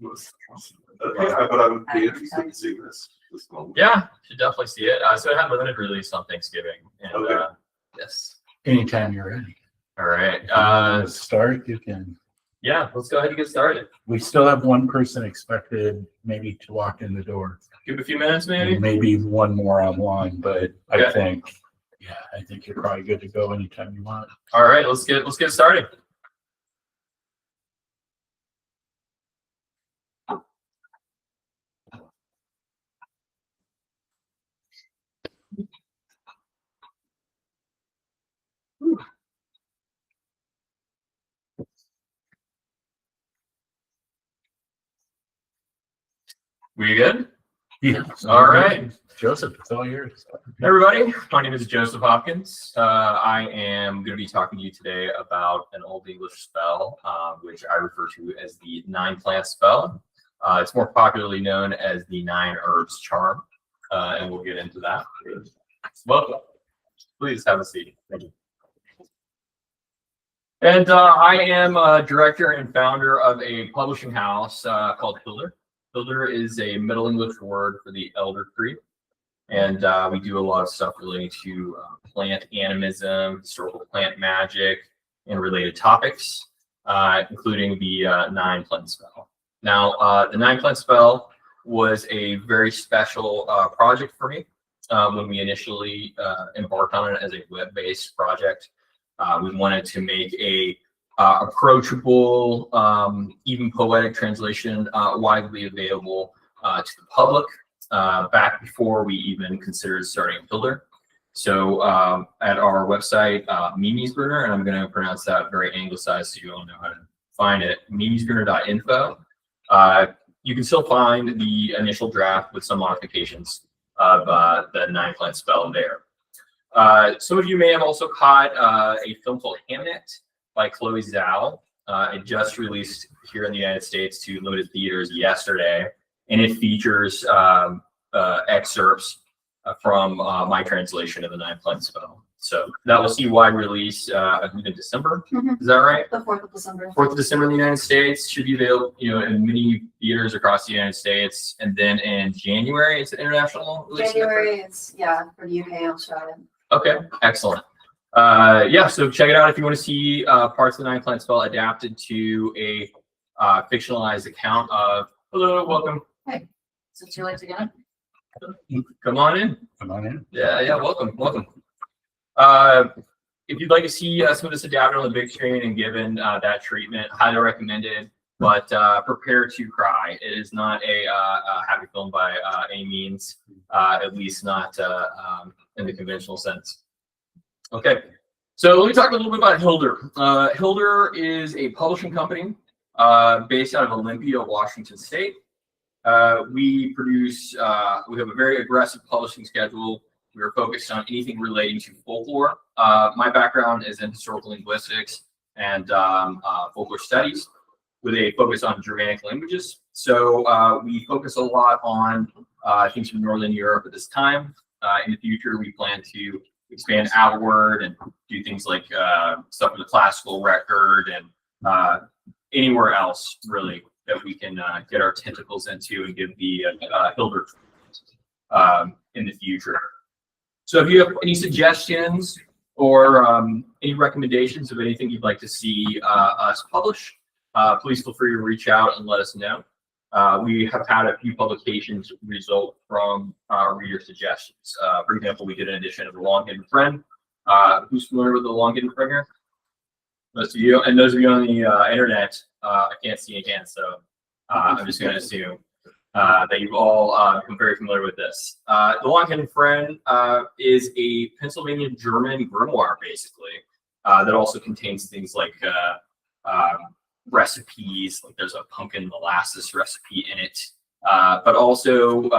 Okay, but I would be interested in seeing this one. Yeah, should definitely see it. So it had limited release on Thanksgiving. And, Okay. Yes. Anytime you're ready. All right. Start, you can. Yeah, let's go ahead and get started. We still have one person expected maybe to walk in the door. Give it a few minutes, maybe. Maybe one more online, but Okay. I think you're probably good to go anytime you want. All right, let's get started. We good? Yeah. All right. Joseph, it's all yours. Hey everybody, my name is Joseph Hopkins. I am going to be talking to you today about an Old English spell, which I refer to as the 9-plant spell. It's more popularly known as the 9 herbs charm, and we'll get into that. Welcome. Please have a seat. Thank you. And I am a director and founder of a publishing house called Hilder. Hilder is a Middle English word for the elder tree. And we do a lot of stuff relating to plant animism, historical plant magic, and related topics, including the 9-plant spell. Now, the 9-plant spell was a very special project for me when we initially embarked on it as a web-based project. We wanted to make a approachable, even poetic translation widely available to the public. Back before we even considered starting Hilder. So at our website, Mimisbrunner, and I'm going to pronounce that very anglicized so you all know how to find it, mimisbrunner.info. You can still find the initial draft with some modifications of the 9-plant spell there. Some of you may have also caught a film called Hamnet by Chloe Zhao. It just released here in the United States to limited theaters yesterday. And it features excerpts from my translation of the 9-plant spell. So that will see wide release, I think in December. Is that right? The 4th of December. 4th of December in the United States. Should be available, in many theaters across the United States. And then in January, it's an international release. January, it's for the UK. I'll show it. Okay, excellent. So check it out if you want to see parts of the 9-plant spell adapted to a fictionalized account of. Hello, welcome. Hey, is it too late to get in? Come on in. Come on in. Yeah, welcome. If you'd like to see some of this adapted on the big screen and given that treatment, highly recommended, but prepare to cry. It is not a happy film by any means, at least not in the conventional sense. Okay, so let me talk a little bit about Hilder. Hilder is a publishing company based out of Olympia, Washington State. We have a very aggressive publishing schedule. We are focused on anything relating to folklore. My background is in historical linguistics and folklore studies with a focus on Germanic languages. So we focus a lot on things from Northern Europe at this time. In the future, we plan to expand outward and do things like stuff with the classical record and anywhere else really that we can get our tentacles into and give the Hilder in the future. So if you have any suggestions or any recommendations of anything you'd like to see us publish, please feel free to reach out and let us know. We have had a few publications result from reader suggestions. For example, we did an edition of The Long Hidden Friend. Who's familiar with The Long Hidden Friend here? Most of you, and those of you on the internet, I can't see any hands, so I'm just going to assume that you've all become very familiar with this. The Long Hidden Friend is a Pennsylvania German grimoire, basically, that also contains things like recipes, like there's a pumpkin molasses recipe in it, but also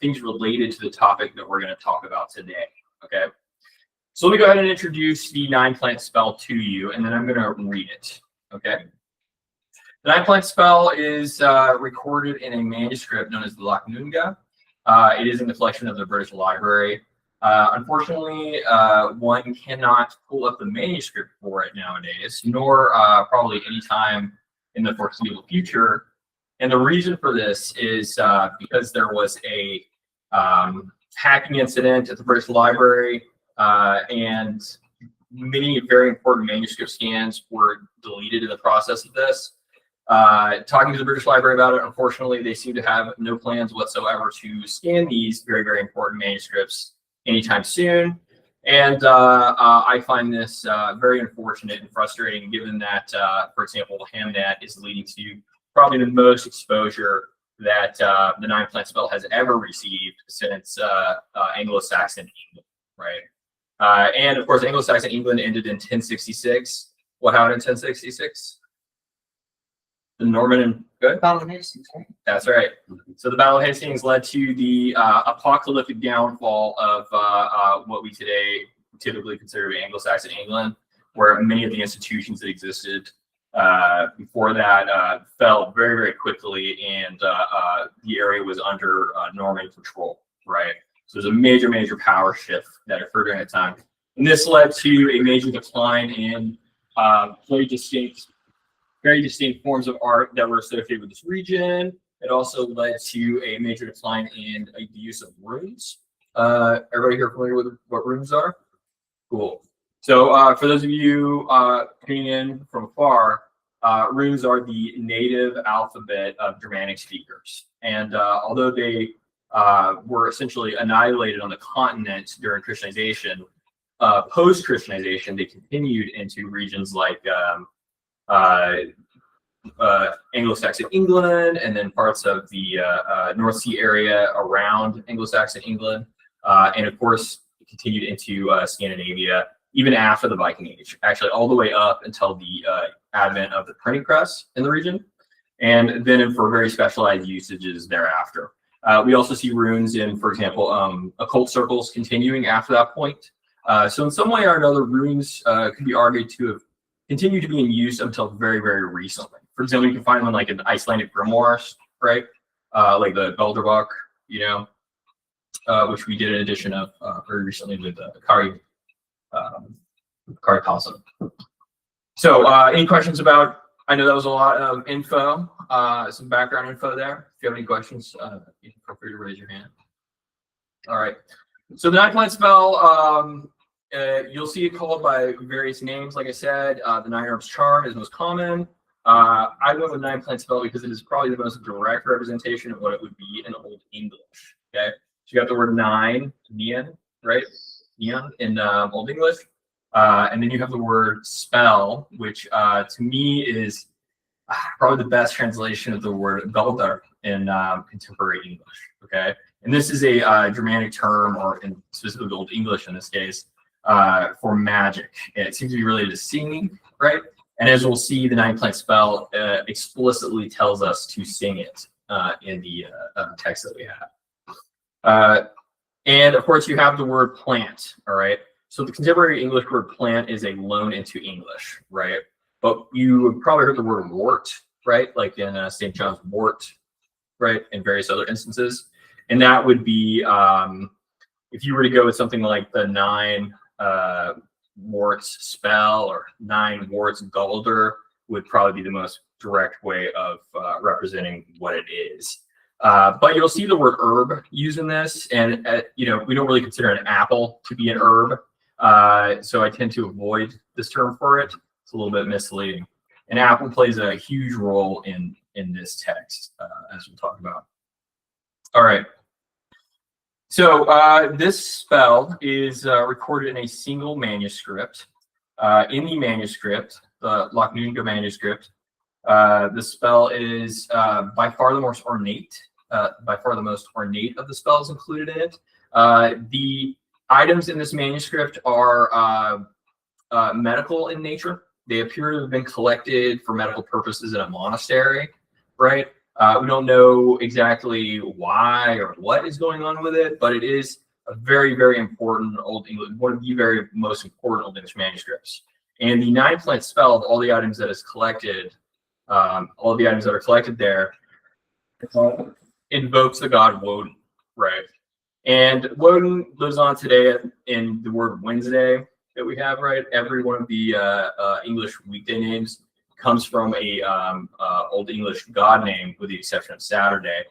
things related to the topic that we're going to talk about today. Okay. So let me go ahead and introduce the 9-plant spell to you, and then I'm going to read it. Okay. The 9-plant spell is recorded in a manuscript known as the Lachnunga. It is in the collection of the British Library. Unfortunately, one cannot pull up the manuscript for it nowadays, nor probably any time in the foreseeable future, And the reason for this is because there was a hacking incident at the British Library, and many very important manuscript scans were deleted in the process of this. Talking to the British Library about it, unfortunately, they seem to have no plans whatsoever to scan these very, very important manuscripts anytime soon. And I find this very unfortunate and frustrating, given that, for example, Hamnet is leading to probably the most exposure that the 9-plant spell has ever received since Anglo-Saxon England, right? And of course, Anglo-Saxon England ended in 1066. What happened in 1066? The Norman and good. Battle of Hastings, right? That's right. So the Battle of Hastings led to the apocalyptic downfall of what we today typically consider Anglo-Saxon England, where many of the institutions that existed before that fell very, very quickly, and the area was under Norman control, right? So there's a major, major power shift that occurred during that time. And this led to a major decline in very distinct forms of art that were associated with this region. It also led to a major decline in the use of runes. Everybody here familiar with what runes are? Cool. So for those of you tuning in from afar, runes are the native alphabet of Germanic speakers. And although they were essentially annihilated on the continent during Christianization, post-Christianization, they continued into regions like Anglo-Saxon England, and then parts of the North Sea area around Anglo-Saxon England, and of course continued into Scandinavia even after the Viking Age, actually all the way up until the advent of the printing press in the region, and then for very specialized usages thereafter. We also see runes in, for example, occult circles continuing after that point. So in some way or another, runes could be argued to have continued to be in use until very, very recently. For example, you can find them like in Icelandic grimoires, right? Like the Belderbuck, you know, which we did an edition of very recently with Kari Kalsa. So any questions about, I know that was a lot of info, some background info there. If you have any questions, you can feel free to raise your hand. All right. So the 9-plant spell, you'll see it called by various names. Like I said, the 9 Herbs Charm is most common. I went with 9-plant spell because it is probably the most direct representation of what it would be in Old English. Okay, so you got the word 9, neon, right? Neon in Old English, and then you have the word spell, which to me is probably the best translation of the word galdar in contemporary English. Okay, and this is a Germanic term, or in specifically Old English in this case, for magic. It seems to be related to singing, right? And as we'll see, the 9-plant spell explicitly tells us to sing it in the text that we have. And of course, you have the word plant, all right? So the contemporary English word plant is a loan into English, right? But you have probably heard the word wort, right? Like in St. John's wort, right? And various other instances. And that would be, if you were to go with something like the 9 warts spell or 9 warts galdar, would probably be the most direct way of representing what it is. But you'll see the word herb used in this, and you know, we don't really consider an apple to be an herb, so I tend to avoid this term for it. It's a little bit misleading. An apple plays a huge role in this text, as we'll talk about. All right. So this spell is recorded in a single manuscript. In the manuscript, the Lochnuga manuscript, the spell is by far the most ornate. By far the most ornate of the spells included in it. The items in this manuscript are medical in nature. They appear to have been collected for medical purposes in a monastery, right? We don't know exactly why or what is going on with it, but it is a very, very important Old English, one of the very most important Old English manuscripts. And the 9-plant spell, all the items that is collected, all the items that are collected there, invokes the god Woden, right? And Woden lives on today in the word Wednesday that we have, right? Every one of the English weekday names comes from a Old English god name, with the exception of Saturday,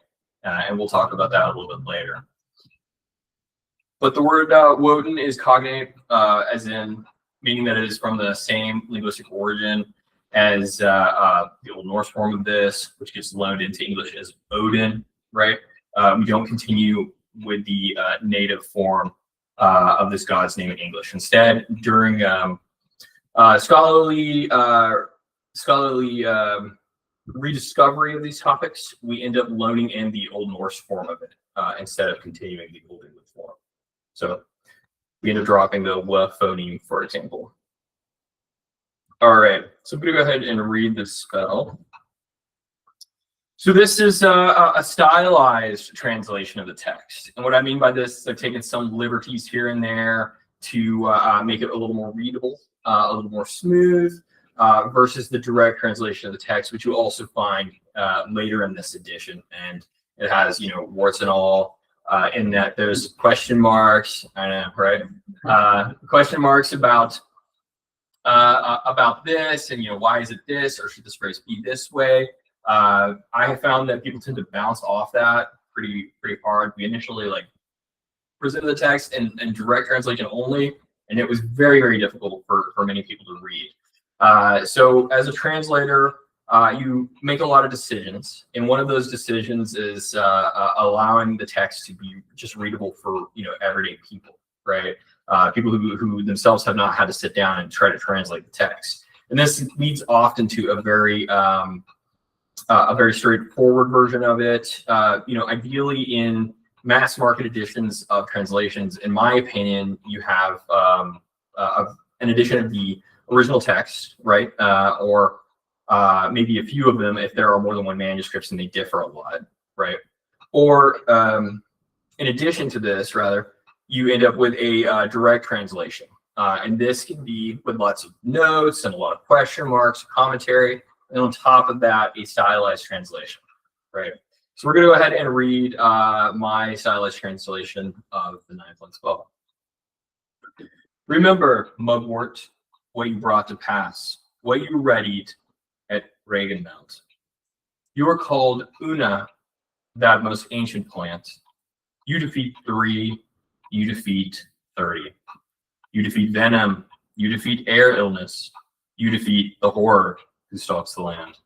and we'll talk about that a little bit later. But the word Woden is cognate, as in meaning that it is from the same linguistic origin as the Old Norse form of this, which gets loaned into English as Odin, right? We don't continue with the native form of this god's name in English. Instead, during scholarly rediscovery of these topics, we end up loaning in the Old Norse form of it instead of continuing the Old English form. So we end up dropping the w phoneme, for example. All right, so I'm going to go ahead and read this spell. So this is a stylized translation of the text. And what I mean by this is I've taken some liberties here and there to make it a little more readable, a little more smooth, versus the direct translation of the text, which you'll also find later in this edition. And it has, you know, warts and all, in that there's question marks, I know, right? Question marks about this, and, you know, why is it this, or should this phrase be this way? I have found that people tend to bounce off that pretty hard. We initially presented the text in direct translation only, and it was very difficult for many people to read. So as a translator, you make a lot of decisions, and one of those decisions is allowing the text to be just readable for, you know, everyday people, right? People who themselves have not had to sit down and try to translate the text. And this leads often to a very straightforward version of it. You know, ideally in mass market editions of translations, in my opinion, you have an edition of the original text, right? Or maybe a few of them if there are more than one manuscripts and they differ a lot, right? Or in addition to this, rather, you end up with a direct translation. And this can be with lots of notes and a lot of question marks, commentary, and on top of that, a stylized translation, right? So we're going to go ahead and read my stylized translation of the ninth one spell. Remember, mugwort, what you brought to pass, what you readied at Regenmount. You are called Una, that most ancient plant. You defeat 3, you defeat 30. You defeat venom, you defeat air illness, you defeat the horror who stalks the land.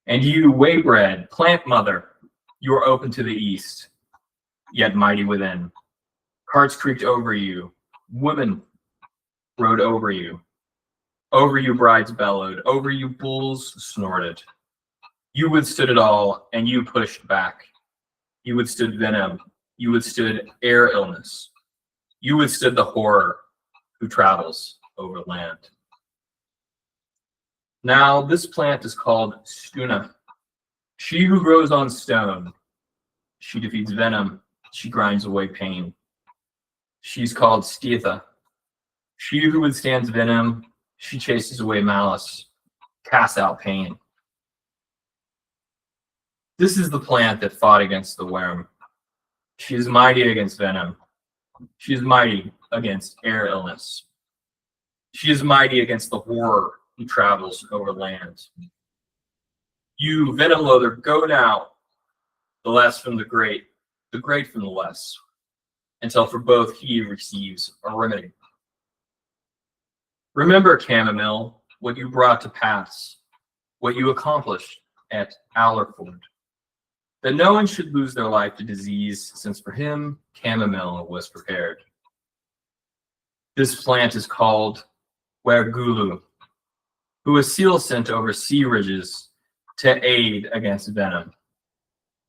And you, waybread, plant mother, you are open to the east, yet mighty within. Carts creaked over you, women rode over you brides bellowed, over you bulls snorted. You withstood it all, and you pushed back. You withstood venom, you withstood air illness. You withstood the horror who travels over land. Now this plant is called Stuna. She who grows on stone. She defeats venom. She grinds away pain. She's called Stetha. She who withstands venom. She chases away malice, casts out pain. This is the plant that fought against the worm. She is mighty against venom. She is mighty against air illness. She is mighty against the horror who travels over land. You, venom loather, go now, the less from the great from the less, until for both he receives a remedy. Remember, chamomile, what you brought to pass, what you accomplished at Allerford, that no one should lose their life to disease, since for him chamomile was prepared. This plant is called Wergulu, who a seal sent over sea ridges to aid against venom.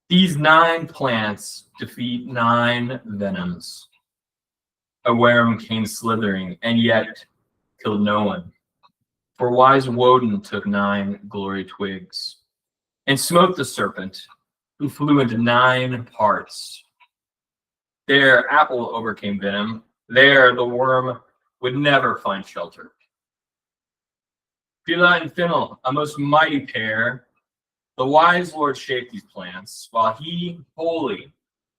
These 9 plants defeat 9 venoms. A worm came slithering, and yet killed no one. For wise Woden took 9 glory twigs, and smote the serpent, who flew into 9 parts. There apple overcame venom. There the worm would never find shelter. Phila and Finnel, a most mighty pair, the wise Lord shaped these plants, while he, holy,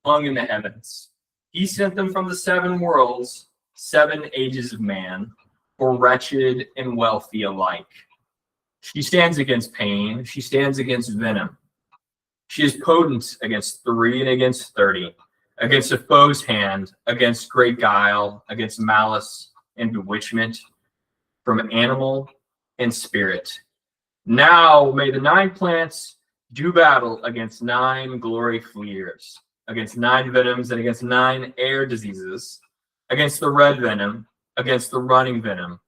hung in the heavens. He sent them from the 7 worlds, 7 ages of man, for wretched and wealthy alike. She stands against pain. She stands against venom. She is potent against 3 and against 30, against a foe's hand, against great guile, against malice and bewitchment, from animal and spirit. Now may the 9 plants do battle against 9 glory fleers, against 9 venoms and against 9 air diseases, against the red venom, against the running venom,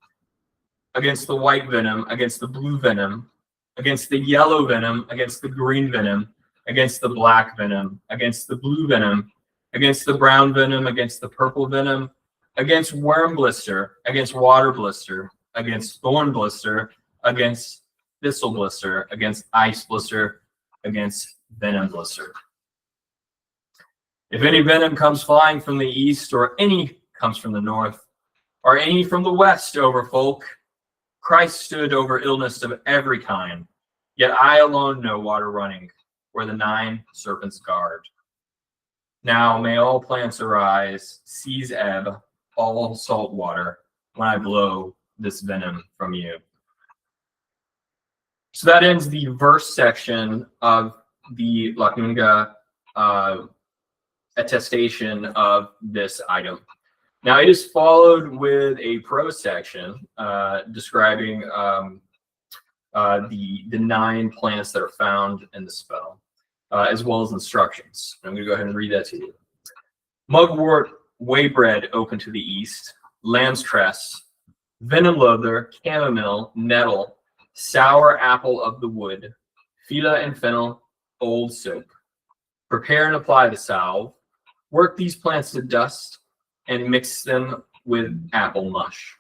against the white venom, against the blue venom, against the yellow venom, against the green venom, against the black venom, against the blue venom, against the brown venom, against the purple venom, against worm blister, against water blister, against thorn blister, against thistle blister, against ice blister, against venom blister. If any venom comes flying from the east, or any comes from the north, or any from the west over folk, Christ stood over illness of every kind, yet I alone know water running, where the 9 serpents guard. Now may all plants arise, seas ebb, all salt water, when I blow this venom from you. So that ends the verse section of the Lacunga attestation of this item. Now it is followed with a prose section describing the 9 plants that are found in the spell, as well as instructions. I'm going to go ahead and read that to you. Mugwort, waybread open to the east, lamb's tress, venom loather, chamomile, nettle, sour apple of the wood, phila and fennel, old soap. Prepare and apply the salve. Work these plants to dust and mix them with apple mush.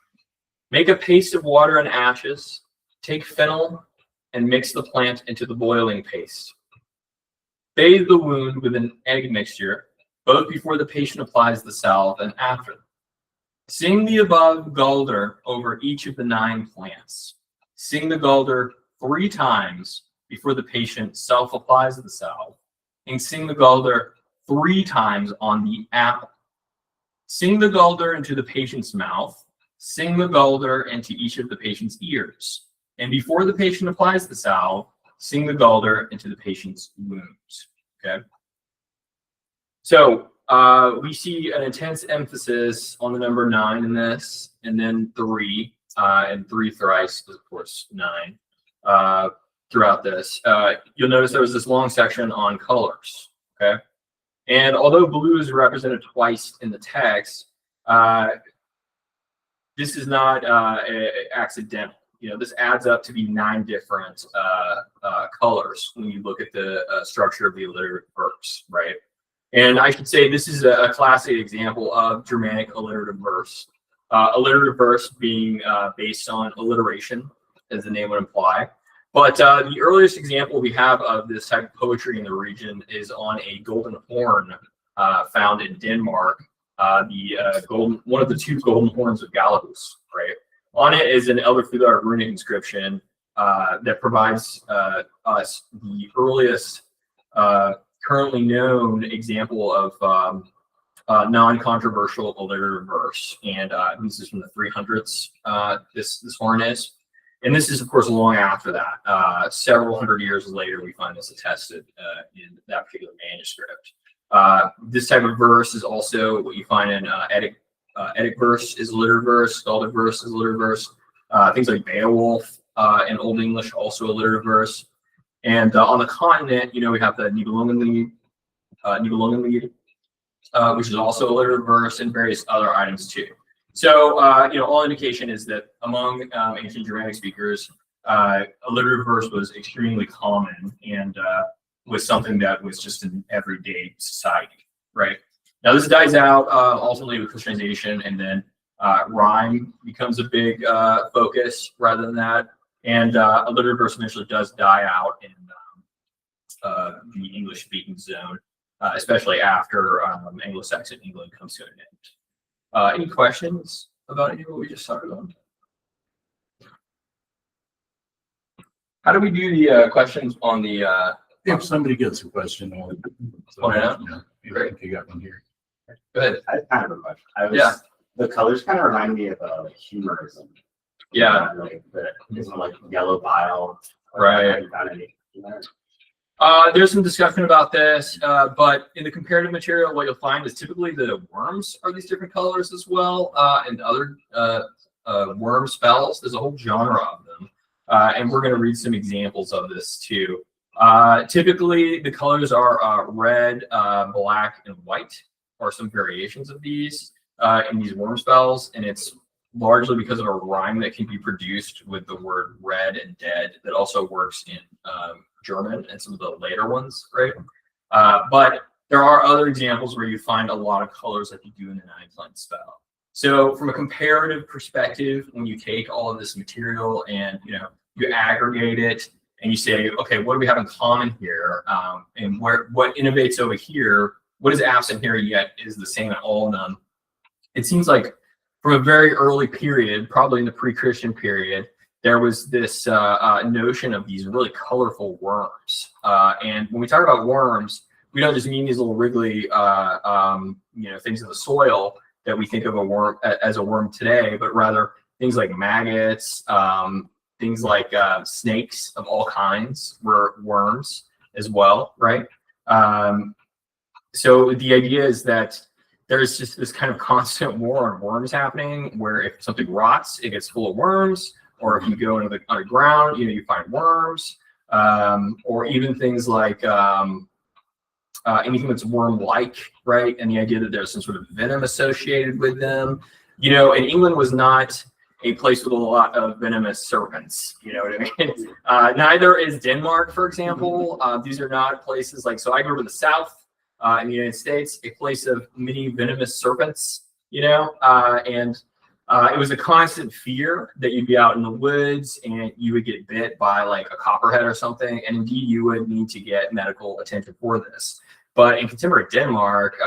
Make a paste of water and ashes. Take fennel and mix the plant into the boiling paste. Bathe the wound with an egg mixture, both before the patient applies the salve and after. Sing the above Gulder over each of the 9 plants. Sing the Gulder 3 times before the patient self-applies the salve, and sing the Gulder 3 times on the apple. Sing the Gulder into the patient's mouth. Sing the Gulder into each of the patient's ears. And before the patient applies the salve, sing the Gulder into the patient's wounds. Okay. So we see an intense emphasis on the number 9 in this, and then 3, and 3 thrice, of course, 9 throughout this. You'll notice there was this long section on colors. Okay. And although blue is represented twice in the text, this is not accidental. You know, this adds up to be 9 different colors when you look at the structure of the alliterative verse, right? And I should say this is a classic example of Germanic alliterative verse. Alliterative verse being based on alliteration, as the name would imply. But the earliest example we have of this type of poetry in the region is on a golden horn found in Denmark, one of the 2 golden horns of Galapagos, right? On it is an Elder runic inscription that provides us the earliest currently known example of non-controversial alliterative verse, and this is from the 300s. This horn is. And this is, of course, long after that. Several hundred years later, we find this attested in that particular manuscript. This type of verse is also what you find in Etic verse is alliterative verse, Skaldic verse is alliterative verse. Things like Beowulf in Old English, also alliterative verse. And on the continent, you know, we have the Nibelungenlied, which is also alliterative verse, and various other items too. So, you know, all indication is that among ancient Germanic speakers, alliterative verse was extremely common and was something that was just in everyday society, right? Now, this dies out ultimately with Christianization, and then rhyme becomes a big focus rather than that. And alliterative verse eventually does die out in the English-speaking zone, especially after Anglo-Saxon England comes to an end. Any questions about any of what we just talked about? How do we do the questions on the? If somebody gets a question, Oh, yeah? if you got one here. Go ahead. I have a question. I was Yeah. The colors kind of remind me of like humorism. Yeah. Like like yellow bile. Right. Have you found any in there? There's some discussion about this, but in the comparative material, what you'll find is typically the worms are these different colors as well, and other worm spells. There's a whole genre of them, and we're going to read some examples of this too. Typically, the colors are red, black, and white, or some variations of these in these worm spells, and it's largely because of a rhyme that can be produced with the word red and dead that also works in German and some of the later ones, right? But there are other examples where you find a lot of colors like you do in the 9-plant spell. So from a comparative perspective, when you take all of this material and you aggregate it and you say, okay, what do we have in common here? And what innovates over here? What is absent here yet is the same in all of them? It seems like from a very early period, probably in the pre-Christian period, there was this notion of these really colorful worms. And when we talk about worms, we don't just mean these little wriggly, things in the soil that we think of a worm as a worm today, but rather things like maggots, things like snakes of all kinds were worms as well, right? So the idea is that there's just this kind of constant war on worms happening, where if something rots, it gets full of worms. Or if you go into the underground, you find worms, or even things like anything that's worm-like, right? And the idea that there's some sort of venom associated with them. And England was not a place with a lot of venomous serpents. You know what I mean? Neither is Denmark, for example. These are not places like. So I grew up in the South, in the United States, a place of many venomous serpents. And it was a constant fear that you'd be out in the woods and you would get bit by like a copperhead or something. And indeed, you would need to get medical attention for this. But in contemporary Denmark,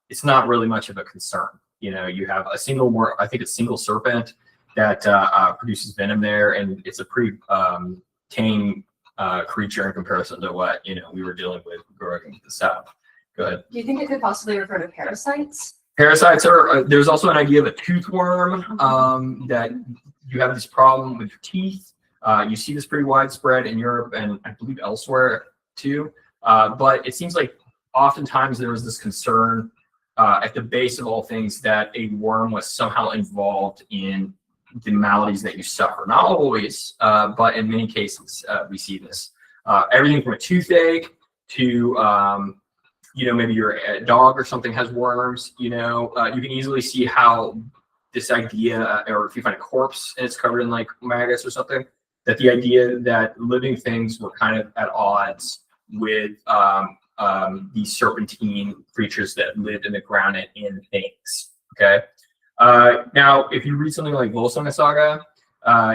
it's not really much of a concern. You have a single serpent that produces venom there. And it's a pretty tame creature in comparison to what, we were dealing with growing up in the South. Go ahead. Do you think it could possibly refer to parasites? Parasites are, there's also an idea of a tooth worm, that you have this problem with your teeth. You see this pretty widespread in Europe and I believe elsewhere too. But it seems like oftentimes there was this concern at the base of all things that a worm was somehow involved in the maladies that you suffer. Not always, but in many cases we see this. Everything from a toothache to maybe your dog or something has worms. You can easily see how this idea, or if you find a corpse and it's covered in like maggots or something, that the idea that living things were kind of at odds with these serpentine creatures that lived in the ground and in things. Okay. Now, if you read something like Volsunga Saga,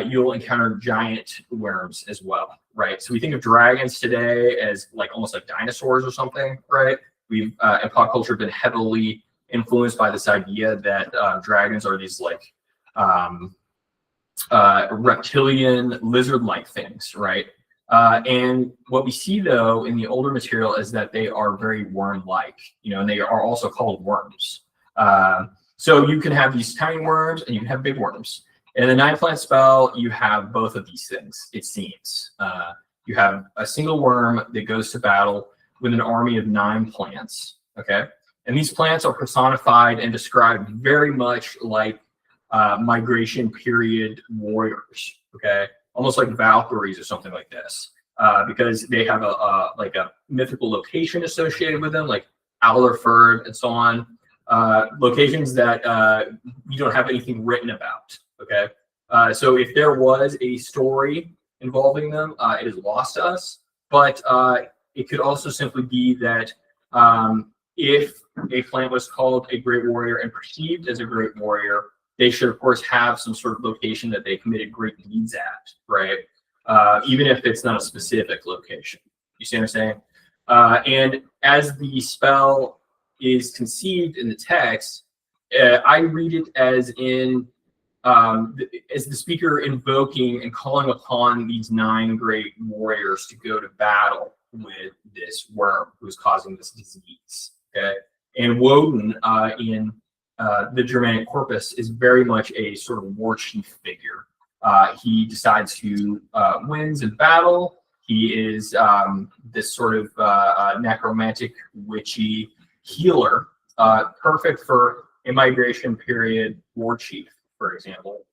you'll encounter giant worms as well, right? So we think of dragons today as like almost like dinosaurs or something, right? We've in pop culture been heavily influenced by this idea that dragons are these like reptilian lizard-like things, right? And what we see though in the older material is that they are very worm-like, and they are also called worms. So you can have these tiny worms and you can have big worms. In the 9-plant spell, you have both of these things, it seems. You have a single worm that goes to battle with an army of 9 plants, okay? And these plants are personified and described very much like migration period warriors, okay? Almost like Valkyries or something like this, because they have a mythical location associated with them, like Allerford and so on. Locations that you don't have anything written about, okay? So if there was a story involving them, it is lost to us, but it could also simply be that if a plant was called a great warrior and perceived as a great warrior, they should of course have some sort of location that they committed great deeds at, right? Even if it's not a specific location. You see what I'm saying? And as the spell is conceived in the text, I read it as in as the speaker invoking and calling upon these 9 great warriors to go to battle with this worm who's causing this disease. Okay, and Woden in the Germanic corpus is very much a sort of war chief figure. He decides who wins in battle. He is this sort of necromantic, witchy healer, perfect for a migration period war chief, for example.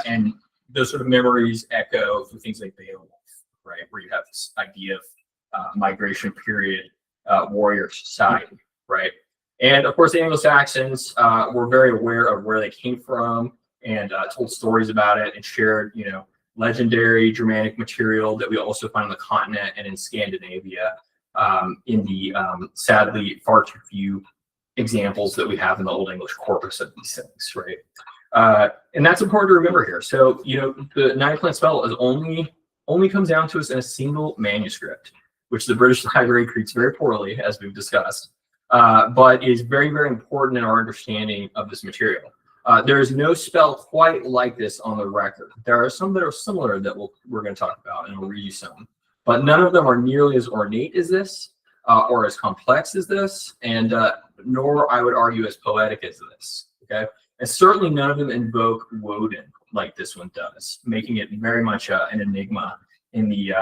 And those sort of memories echo through things like Beowulf, right, where you have this idea of migration period warrior society, right? And of course, the Anglo-Saxons were very aware of where they came from and told stories about it and shared, legendary Germanic material that we also find on the continent and in Scandinavia, in the sadly far too few examples that we have in the Old English corpus of these things, right? And that's important to remember here. So, the 9-plant spell is only comes down to us in a single manuscript, which the British Library treats very poorly, as we've discussed, but is very, very important in our understanding of this material. There is no spell quite like this on the record. There are some that are similar that we're going to talk about, and we'll read you some, but none of them are nearly as ornate as this, or as complex as this, and nor, I would argue, as poetic as this. Okay, and certainly none of them invoke Odin like this one does, making it very much an enigma in the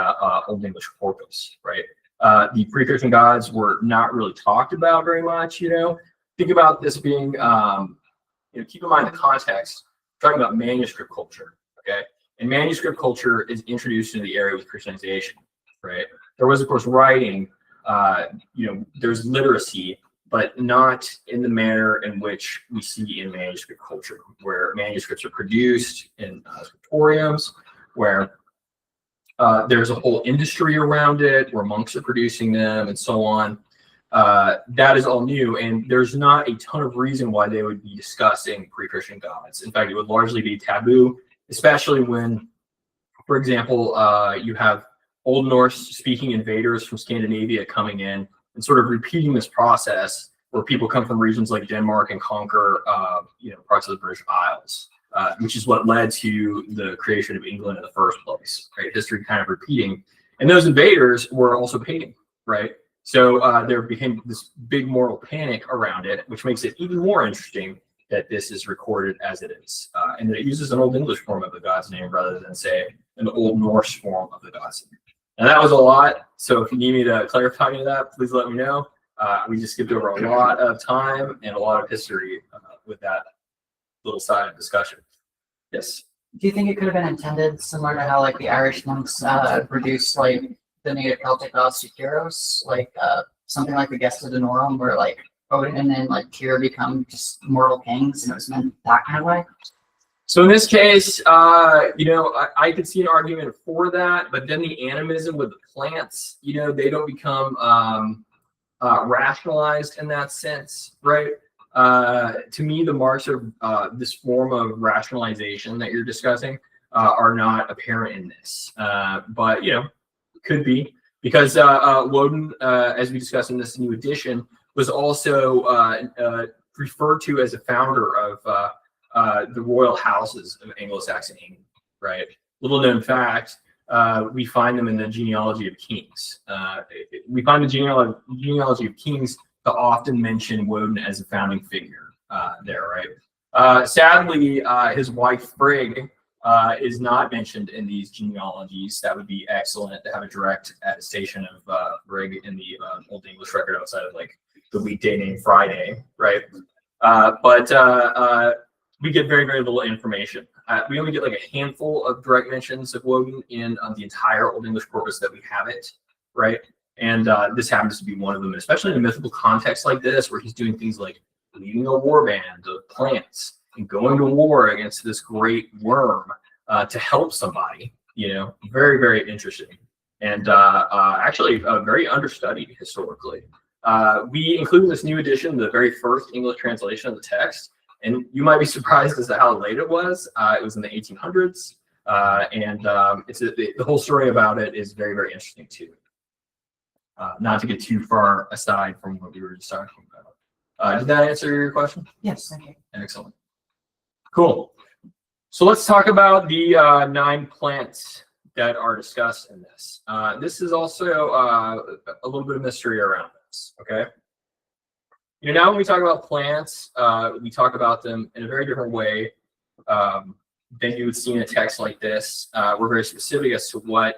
Old English corpus. Right, the pre-Christian gods were not really talked about very much. Think about this being. Keep in mind the context. We're talking about manuscript culture, okay? And manuscript culture is introduced into the area with Christianization, right? There was, of course, writing. There's literacy, but not in the manner in which we see in manuscript culture, where manuscripts are produced in scriptoriums, where there's a whole industry around it, where monks are producing them, and so on. That is all new, and there's not a ton of reason why they would be discussing pre-Christian gods. In fact, it would largely be taboo, especially when, for example, you have Old Norse speaking invaders from Scandinavia coming in and sort of repeating this process where people come from regions like Denmark and conquer, parts of the British Isles, which is what led to the creation of England in the first place, right? History kind of repeating. And those invaders were also pagan, right? So there became this big moral panic around it, which makes it even more interesting that this is recorded as it is, and that it uses an Old English form of the god's name rather than, say, an Old Norse form of the god's name. And that was a lot, so if you need me to clarify any of that, please let me know. We just skipped over a lot of time and a lot of history with that little side of discussion. Yes? Do you think it could have been intended similar to how, the Irish monks reduced, the native Celtic gods to heroes, something like the Gesta Danorum, where Odin and then Tyr become just mortal kings, and it was meant that kind of way? So in this case, I could see an argument for that, but then the animism with the plants, they don't become rationalized in that sense, right? To me, the marks of this form of rationalization that you're discussing are not apparent in this, but could be, because Woden, as we discussed in this new edition, was also referred to as a founder of the royal houses of Anglo-Saxon England, right? Little known fact, we find them in the genealogy of kings. We find the genealogy of kings to often mention Woden as a founding figure there, right? Sadly, his wife Frigg is not mentioned in these genealogies. That would be excellent to have a direct attestation of Frigg in the Old English record outside of the weekday named Friday, right? But we get very, very little information. We only get a handful of direct mentions of Woden in the entire Old English corpus that we have it, right? And this happens to be one of them, especially in a mythical context like this, where he's doing things like leading a war band of plants and going to war against this great worm to help somebody. Very, very interesting, and actually very understudied historically. We included in this new edition the very first English translation of the text, and you might be surprised as to how late it was. It was in the 1800s, and the whole story about it is very, very interesting too. Not to get too far aside from what we were just talking about. Did that answer your question? Yes, thank you. Excellent. Cool. So let's talk about the 9 plants that are discussed in this. This is also a little bit of mystery around this, okay? Now when we talk about plants, we talk about them in a very different way than you would see in a text like this. We're very specific as to what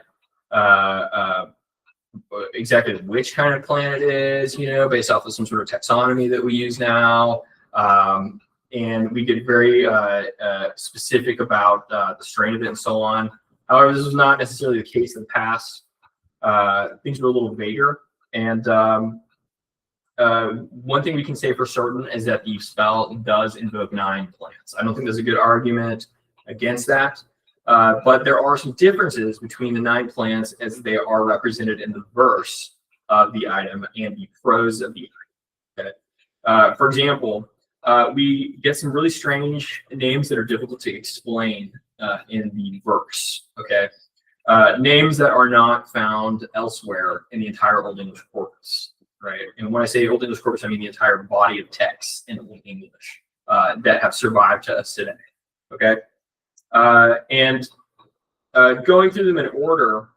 exactly which kind of plant it is, based off of some sort of taxonomy that we use now. And we get very specific about the strain of it and so on. However, this was not necessarily the case in the past. Things were a little vaguer. And one thing we can say for certain is that the spell does invoke 9 plants. I don't think there's a good argument against that. But there are some differences between the 9 plants as they are represented in the verse of the item and the prose of the item. Okay? For example, we get some really strange names that are difficult to explain in the verse. Okay, names that are not found elsewhere in the entire Old English corpus. Right, and when I say Old English corpus, I mean the entire body of texts in Old English that have survived to us today. Okay. And going through them in order,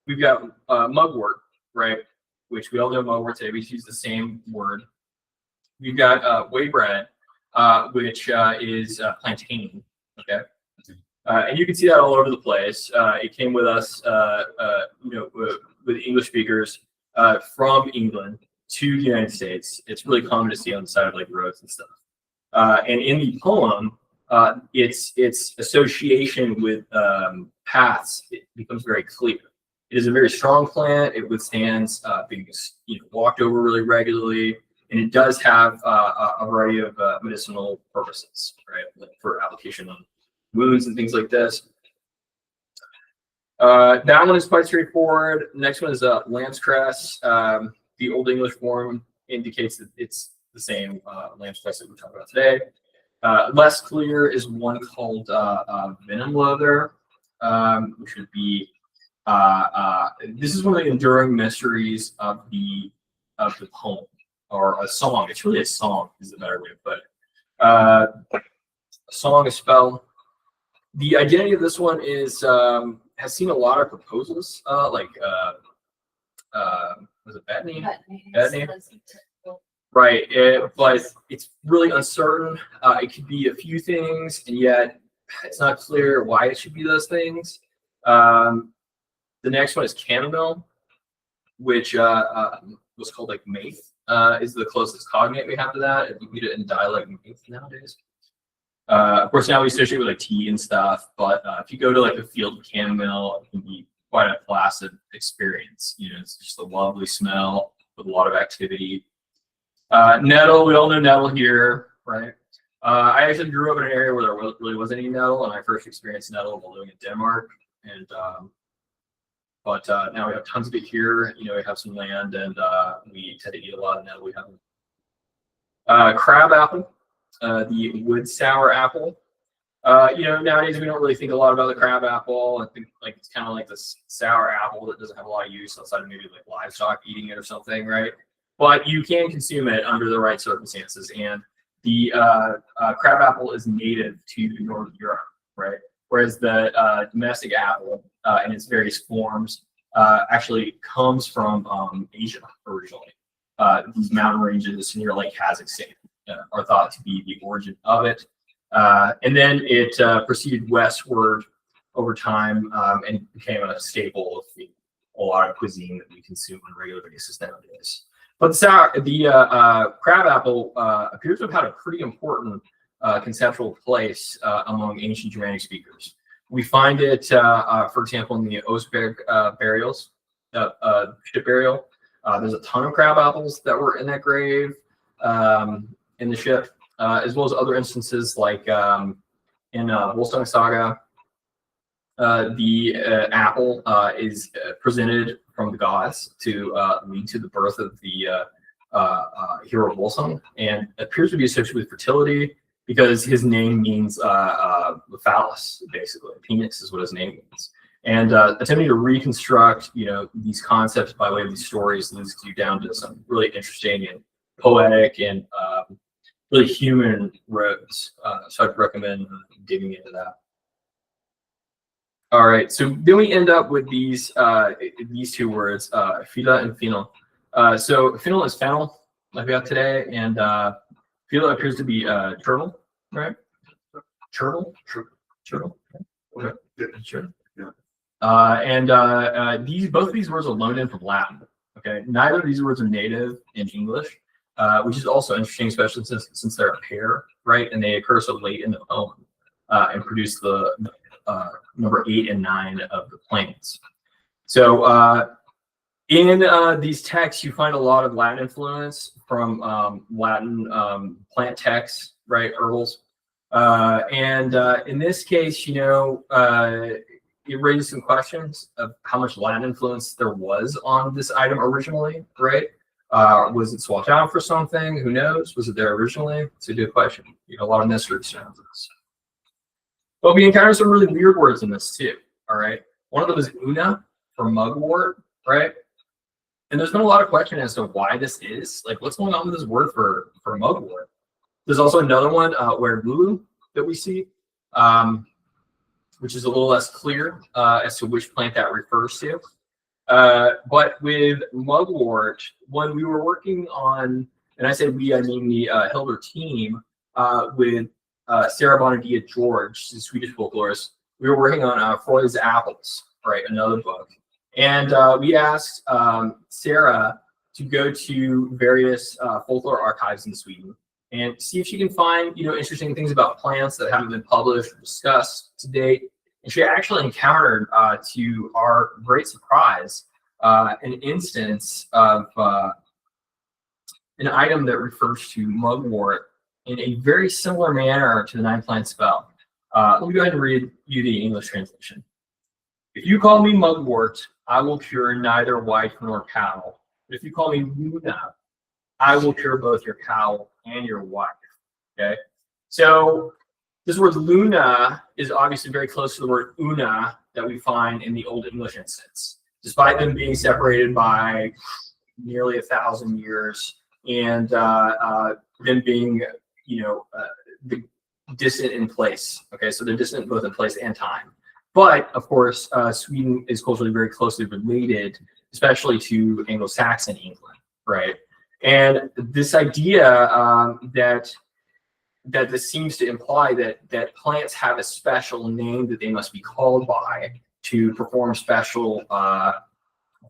we've got mugwort, right? Which we all know mugwort today. We use the same word. We've got waybread, which is plantain. Okay, and you can see that all over the place. It came with us, with English speakers from England to the United States. It's really common to see on the side of like roads and stuff. And in the poem, its association with paths, it becomes very clear. It is a very strong plant. It withstands being walked over really regularly, and it does have a variety of medicinal purposes, right? Like for application on wounds and things like this. That one is quite straightforward. Next one is lamb's cress. The Old English form indicates that it's the same lamb's cress that we're talking about today. Less clear is one called venom leather, which would be this is one of the enduring mysteries of the poem, or a song. It's really a song is the better way to put it. A song, a spell. The identity of this one is has seen a lot of proposals, was it Bad Name? Bad Name? Right, but it's really uncertain. It could be a few things, and yet it's not clear why it should be those things. The next one is chamomile, which was called like maith, is the closest cognate we have to that. If you read it in dialect maith nowadays. Of course, now we associate with like tea and stuff, but if you go to like a field of chamomile, it can be quite a placid experience. It's just a lovely smell with a lot of activity. Nettle, we all know nettle here, right? I actually grew up in an area where there really wasn't any nettle, and I first experienced nettle while living in Denmark. And but now we have tons of it here. We have some land, and we tend to eat a lot of nettle. We have crab apple, the wood sour apple. Nowadays we don't really think a lot about the crab apple. I think like it's kind of like the sour apple that doesn't have a lot of use outside of maybe like livestock eating it or something, right? But you can consume it under the right circumstances. And the crab apple is native to Northern Europe, right? Whereas the domestic apple in its various forms actually comes from Asia originally. These mountain ranges near Lake Kazakhstan are thought to be the origin of it. And then it proceeded westward over time and became a staple of a lot of cuisine that we consume on a regular basis nowadays. But the crab apple appears to have had a pretty important conceptual place among ancient Germanic speakers. We find it, for example, in the Osberg burials, ship burial. There's a ton of crab apples that were in that grave in the ship, as well as other instances like in Wollstone Saga. The apple is presented from the gods to lead to the birth of the hero Volsung, and appears to be associated with fertility because his name means phallus, basically. Penis is what his name means. And attempting to reconstruct, these concepts by way of these stories leads you down to some really interesting and poetic and really human roads. So I'd recommend digging into that. All right, so then we end up with these two words, fila and fennel. So fennel is fennel, like we have today, and feel appears to be turtle, right? Turtle. Okay. Yeah. Sure. Yeah. Both of these words are loaned in from Latin. Okay, neither of these words are native in English, which is also interesting, especially since they're a pair, right? And they occur so late in the poem and produce the number 8 and 9 of the planes. So in these texts, you find a lot of Latin influence from Latin plant texts, right? Herbals. In this case, it raises some questions of how much Latin influence there was on this item originally, right? Was it swapped out for something? Who knows? Was it there originally? It's a good question. A lot of mysteries around this. But we encounter some really weird words in this too, all right? One of them is una for mugwort, right? And there's been a lot of question as to why this is. Like, what's going on with this word for mugwort? There's also another one, where lulu, that we see, which is a little less clear as to which plant that refers to. But with mugwort, when we were working on, and I say we, I mean the Hilder team, with Sarah Bonadia George, the Swedish folklorist, we were working on Freud's Apples, right, another book. And we asked Sarah to go to various folklore archives in Sweden and see if she can find, interesting things about plants that haven't been published or discussed to date. And she actually encountered, to our great surprise, an instance of an item that refers to mugwort in a very similar manner to the 9-plant spell. Let me go ahead and read you the English translation. If you call me mugwort, I will cure neither wife nor cow. But if you call me luna, I will cure both your cow and your wife. Okay, so this word luna is obviously very close to the word una that we find in the Old English instance, despite them being separated by nearly 1,000 years and them being, distant in place. Okay, so they're distant both in place and time. But of course, Sweden is culturally very closely related, especially to Anglo-Saxon England, right? And this idea that this seems to imply that plants have a special name that they must be called by to perform special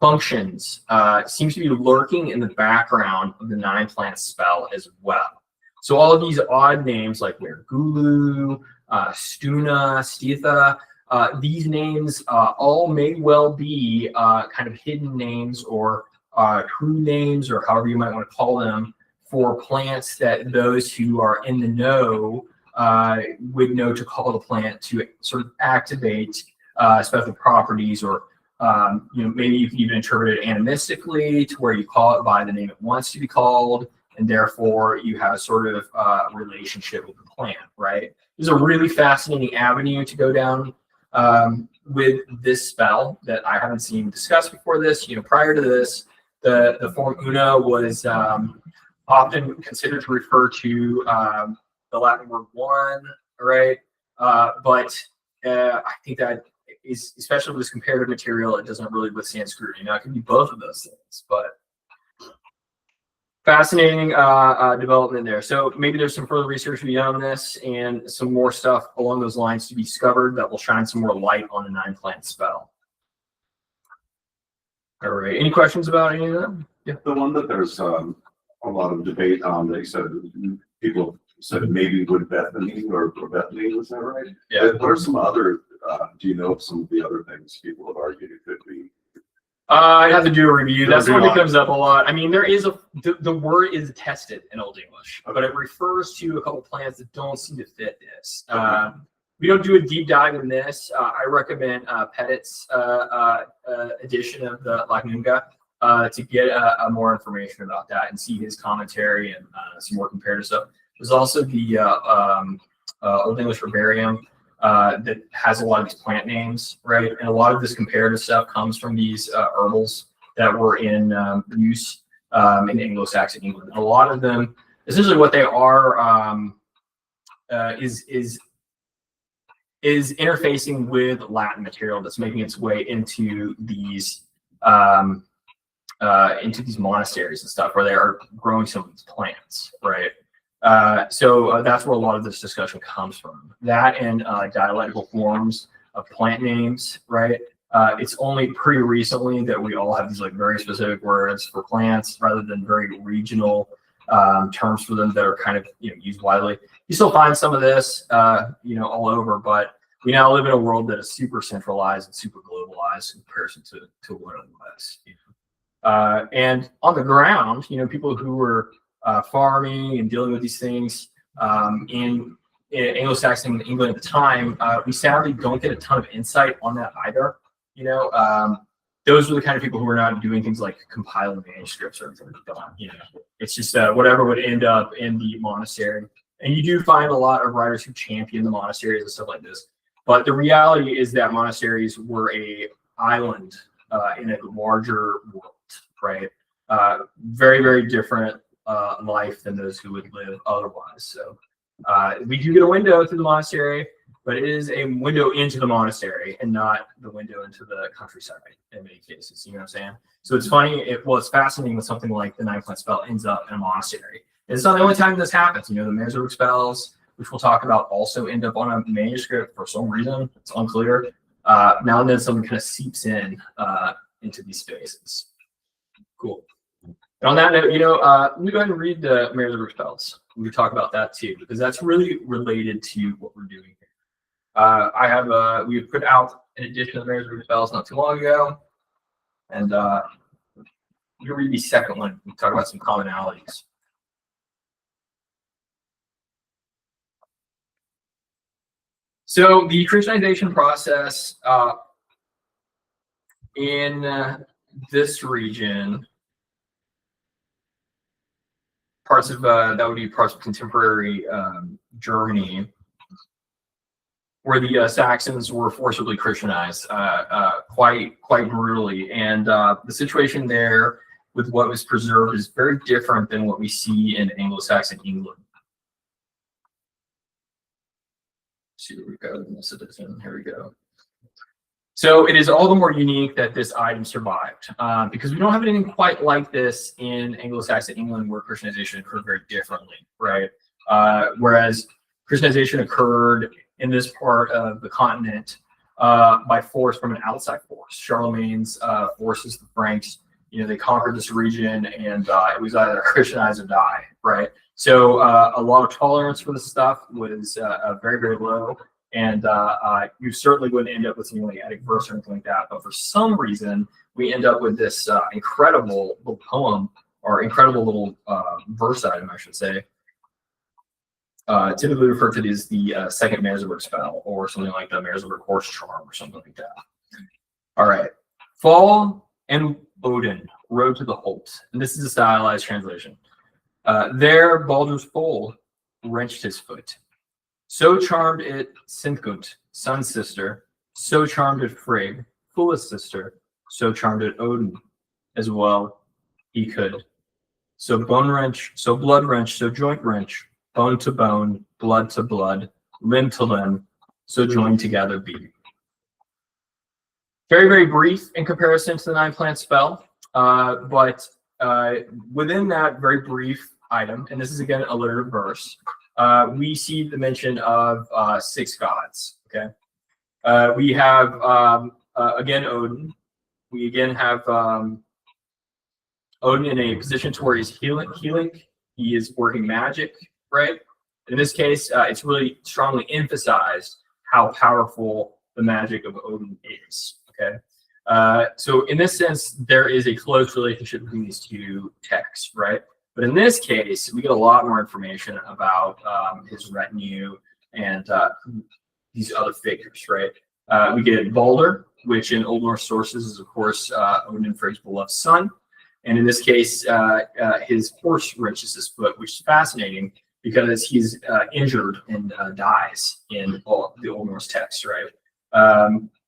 functions seems to be lurking in the background of the 9-plant spell as well. So all of these odd names like Wergulu, Stuna, Stitha, these names all may well be kind of hidden names or true names, or however you might want to call them, for plants that those who are in the know would know to call the plant to sort of activate special properties, or maybe you can even interpret it animistically to where you call it by the name it wants to be called, and therefore you have a sort of relationship with the plant, right? There's a really fascinating avenue to go down with this spell that I haven't seen discussed before this. Prior to this, the form una was often considered to refer to the Latin word one, right? But I think that is, especially with this comparative material, it doesn't really withstand scrutiny. Now, it can be both of those things, but fascinating development there. So maybe there's some further research to be done on this and some more stuff along those lines to be discovered that will shine some more light on the 9-plant spell. All right. Any questions about any of them? Yeah. The one that there's a lot of debate on, they said people said maybe would Bethany or Bethany, was that right? Yeah. What are some other, do you know of some of the other things people have argued it could be? I'd have to do a review. That's one that comes up a lot. I mean, there is the word is tested in Old English, but it refers to a couple plants that don't seem to fit this. We don't do a deep dive in this. I recommend Pettit's edition of the Lagnunga to get more information about that and see his commentary and some more comparative stuff. There's also the Old English Herbarium that has a lot of these plant names, right? And a lot of this comparative stuff comes from these herbals that were in use in Anglo-Saxon England. And a lot of them, essentially what they are is interfacing with Latin material that's making its way into these into these monasteries and stuff where they are growing some of these plants, right? So that's where a lot of this discussion comes from. That and dialectical forms of plant names, right? It's only pretty recently that we all have these like very specific words for plants rather than very regional terms for them that are kind of used widely. You still find some of this all over, but we now live in a world that is super centralized and super globalized in comparison to what it was. And on the ground, people who were farming and dealing with these things in Anglo-Saxon England at the time, we sadly don't get a ton of insight on that either. Those were the kind of people who were not doing things like compiling manuscripts or anything like that. It's just whatever would end up in the monastery. And you do find a lot of writers who champion the monasteries and stuff like this. But the reality is that monasteries were a island in a larger world, right? Very, very different life than those who would live otherwise. So we do get a window through the monastery, but it is a window into the monastery and not the window into the countryside in many cases. You know what I'm saying? So it's funny. It's fascinating when something like the 9-plant spell ends up in a monastery. It's not the only time this happens. The Magick spells, which we'll talk about, also end up on a manuscript for some reason. It's unclear. Now and then something kind of seeps in into these spaces. Cool. And on that note, let me go ahead and read the Magick spells. We can talk about that too, because that's really related to what we're doing here. We put out an edition of the Magick spells not too long ago, and we're gonna read the second one. We talk about some commonalities. So the Christianization process in this region, parts of that would be parts of contemporary Germany, where the Saxons were forcibly Christianized quite brutally, and the situation there with what was preserved is very different than what we see in Anglo-Saxon England. See where we go. Here we go. So it is all the more unique that this item survived because we don't have anything quite like this in Anglo-Saxon England, where Christianization occurred very differently, right? Whereas Christianization occurred in this part of the continent by force from an outside force. Charlemagne's forces, the Franks, they conquered this region, and it was either Christianize or die, right? So a lot of tolerance for this stuff was very, very low, and you certainly wouldn't end up with something like Attic verse or anything like that. But for some reason, we end up with this incredible little poem, or incredible little verse item, I should say. Typically referred to as the second Magick spell, or something like the Magick horse charm, or something like that. All right. Fall and Odin rode to the Holt, and this is a stylized translation. There Baldur's foal wrenched his foot. So charmed it Sinthgut, Sun's sister, so charmed it Frigg, Fulla's sister, so charmed it Odin, as well he could. So bone wrench, so blood wrench, so joint wrench, bone to bone, blood to blood, limb to limb, so joined together be. Very, very brief in comparison to the 9-plant spell, but within that very brief item, and this is again a alliterative verse, we see the mention of 6 gods. Okay, we have again Odin. We again have Odin in a position to where he's healing. He is working magic, right? In this case, it's really strongly emphasized how powerful the magic of Odin is. Okay, so in this sense, there is a close relationship between these two texts, right? But in this case, we get a lot more information about his retinue and these other figures, right? We get Baldur, which in Old Norse sources is, of course, Odin and Fregg's beloved son. And in this case, his horse wrenches his foot, which is fascinating because he's injured and dies in all the Old Norse texts, right?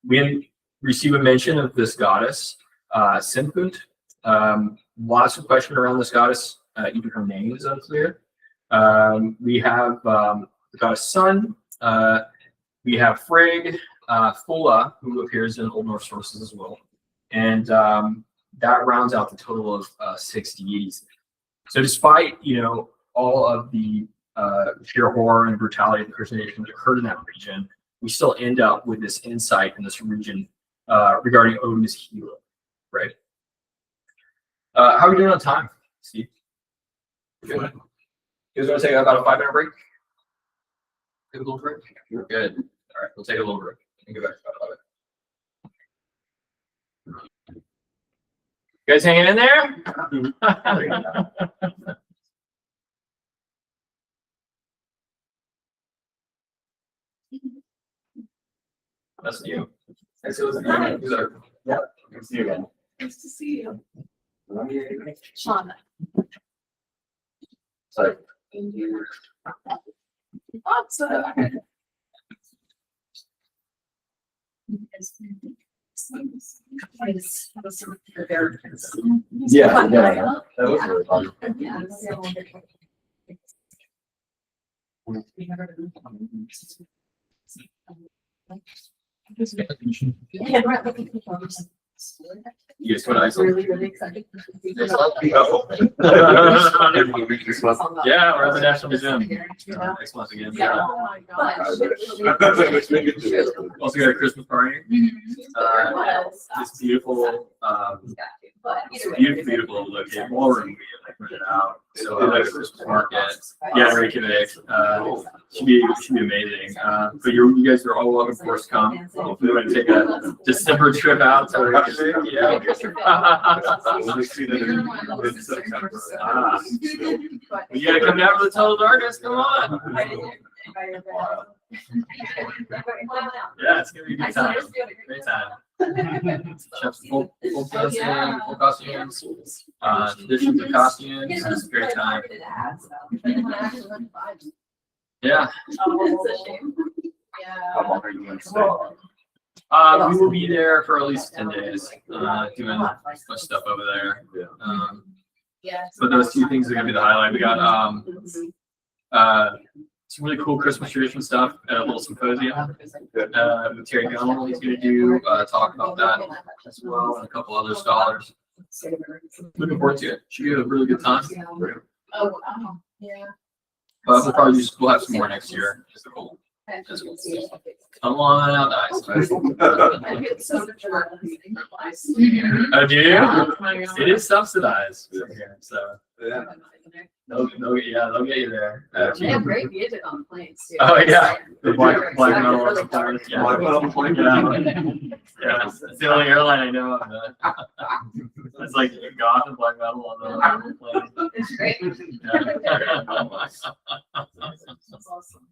We receive a mention of this goddess, Sinthgut. Lots of question around this goddess. Even her name is unclear. We have the goddess Sun. We have Frigg, Fulla, who appears in Old Norse sources as well. And that rounds out the total of 6 deities. So despite, all of the sheer horror and brutality of the Christianization that occurred in that region, we still end up with this insight in this region regarding Odin as healer, right? How are we doing on time, Steve? Good. You guys want to take about a 5-minute break? Take a little break? Good. All right, we'll take a little break and go back to about 5 minutes. You guys hanging in there? That's you. Nice to see you again. Nice to see you. Sean. Sorry. Thank you. Yeah, that was really fun. Yes, what I saw. Really excited. Yeah, we're at the National Museum. Next month again. Yeah. Yeah. Oh my gosh. Also got a Christmas party. This beautiful, beautiful location, ballroom we rented out. So like a Christmas market. Yeah, Reykjavik. Should be amazing. But you guys are all welcome, of course, to come. If we want to take a December trip out to Reykjavik, yeah. We'll see that in September. You gotta come down for the total darkness. Come on. Yeah, it's gonna be a good time. Great time. Chef's full costumes, traditions of costumes. It's a great time. Yeah. How long are you going to stay? We will be there for at least 10 days, doing much stuff over there. But those two things are gonna be the highlight. We got some really cool Christmas tradition stuff at a little symposium. With Terry Gunnell, he's gonna do talk about that as well, and a couple other scholars. Looking forward to it. Should be a really good time. Oh, wow. Yeah. But we'll have some more next year. Just a cool. Come on out, guys. I get so much Oh, do you? It is subsidized. So Yeah. they'll get you there. They have great music on the planes too. Oh yeah, the black Black metal. metal. Yeah. Black metal plane. Yeah, it's the only airline I know of. It's like goth and black metal on the plane. It's great. Yeah. That's awesome.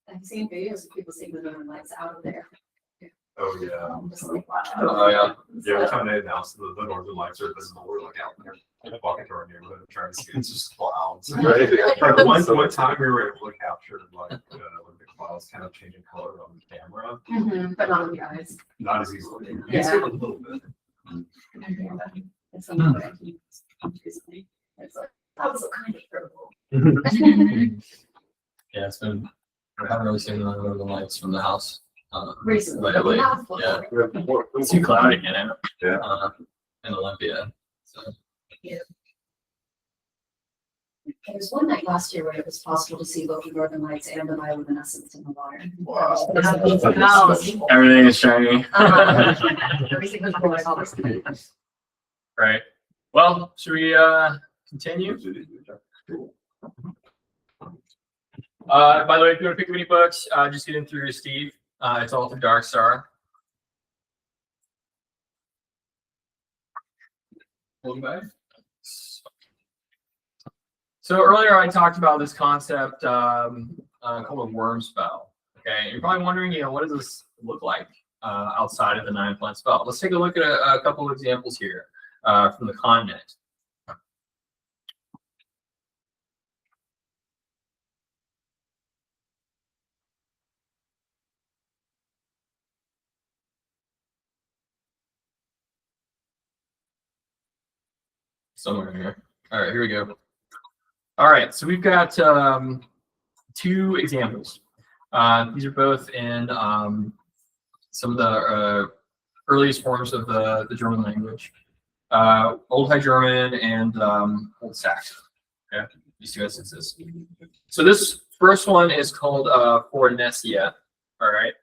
I've seen videos of people seeing the Northern Lights out of there. Oh, yeah. I'm just like, wow. Oh yeah. Yeah, every time they announce the Northern Lights are visible, we're like out there, walking through our neighborhood, trying to see, it's just clouds. Right. Like one time we were able to capture like the clouds kind of changing color on the camera. But not on the eyes. Not as easily. You Yeah. can see it a little bit. It's something that I can use recently. It's like, that was kind of incredible. Yeah, it's been. I haven't really seen the Northern Lights from the house. Recently. Lately. Yeah. It's too cloudy, Yeah. in Olympia. So. There was one night last year where it was possible to see both the Northern Lights and the bioluminescence in the water. Wow. Everything is shiny. Every single time I saw this. Right. Well, should we continue? By the way, if you want to pick up any books, just get in through Steve. It's all through Dark Star. Welcome back. So earlier I talked about this concept called a worm spell. Okay, you're probably wondering, what does this look like outside of the 9-plant spell? Let's take a look at a couple of examples here from the continent. Somewhere in here. All right, here we go. All right, so we've got 2 examples. These are both in some of the earliest forms of the German language. Old High German and Old Saxon. Okay, these two instances. So this first one is called Fornesia. All right.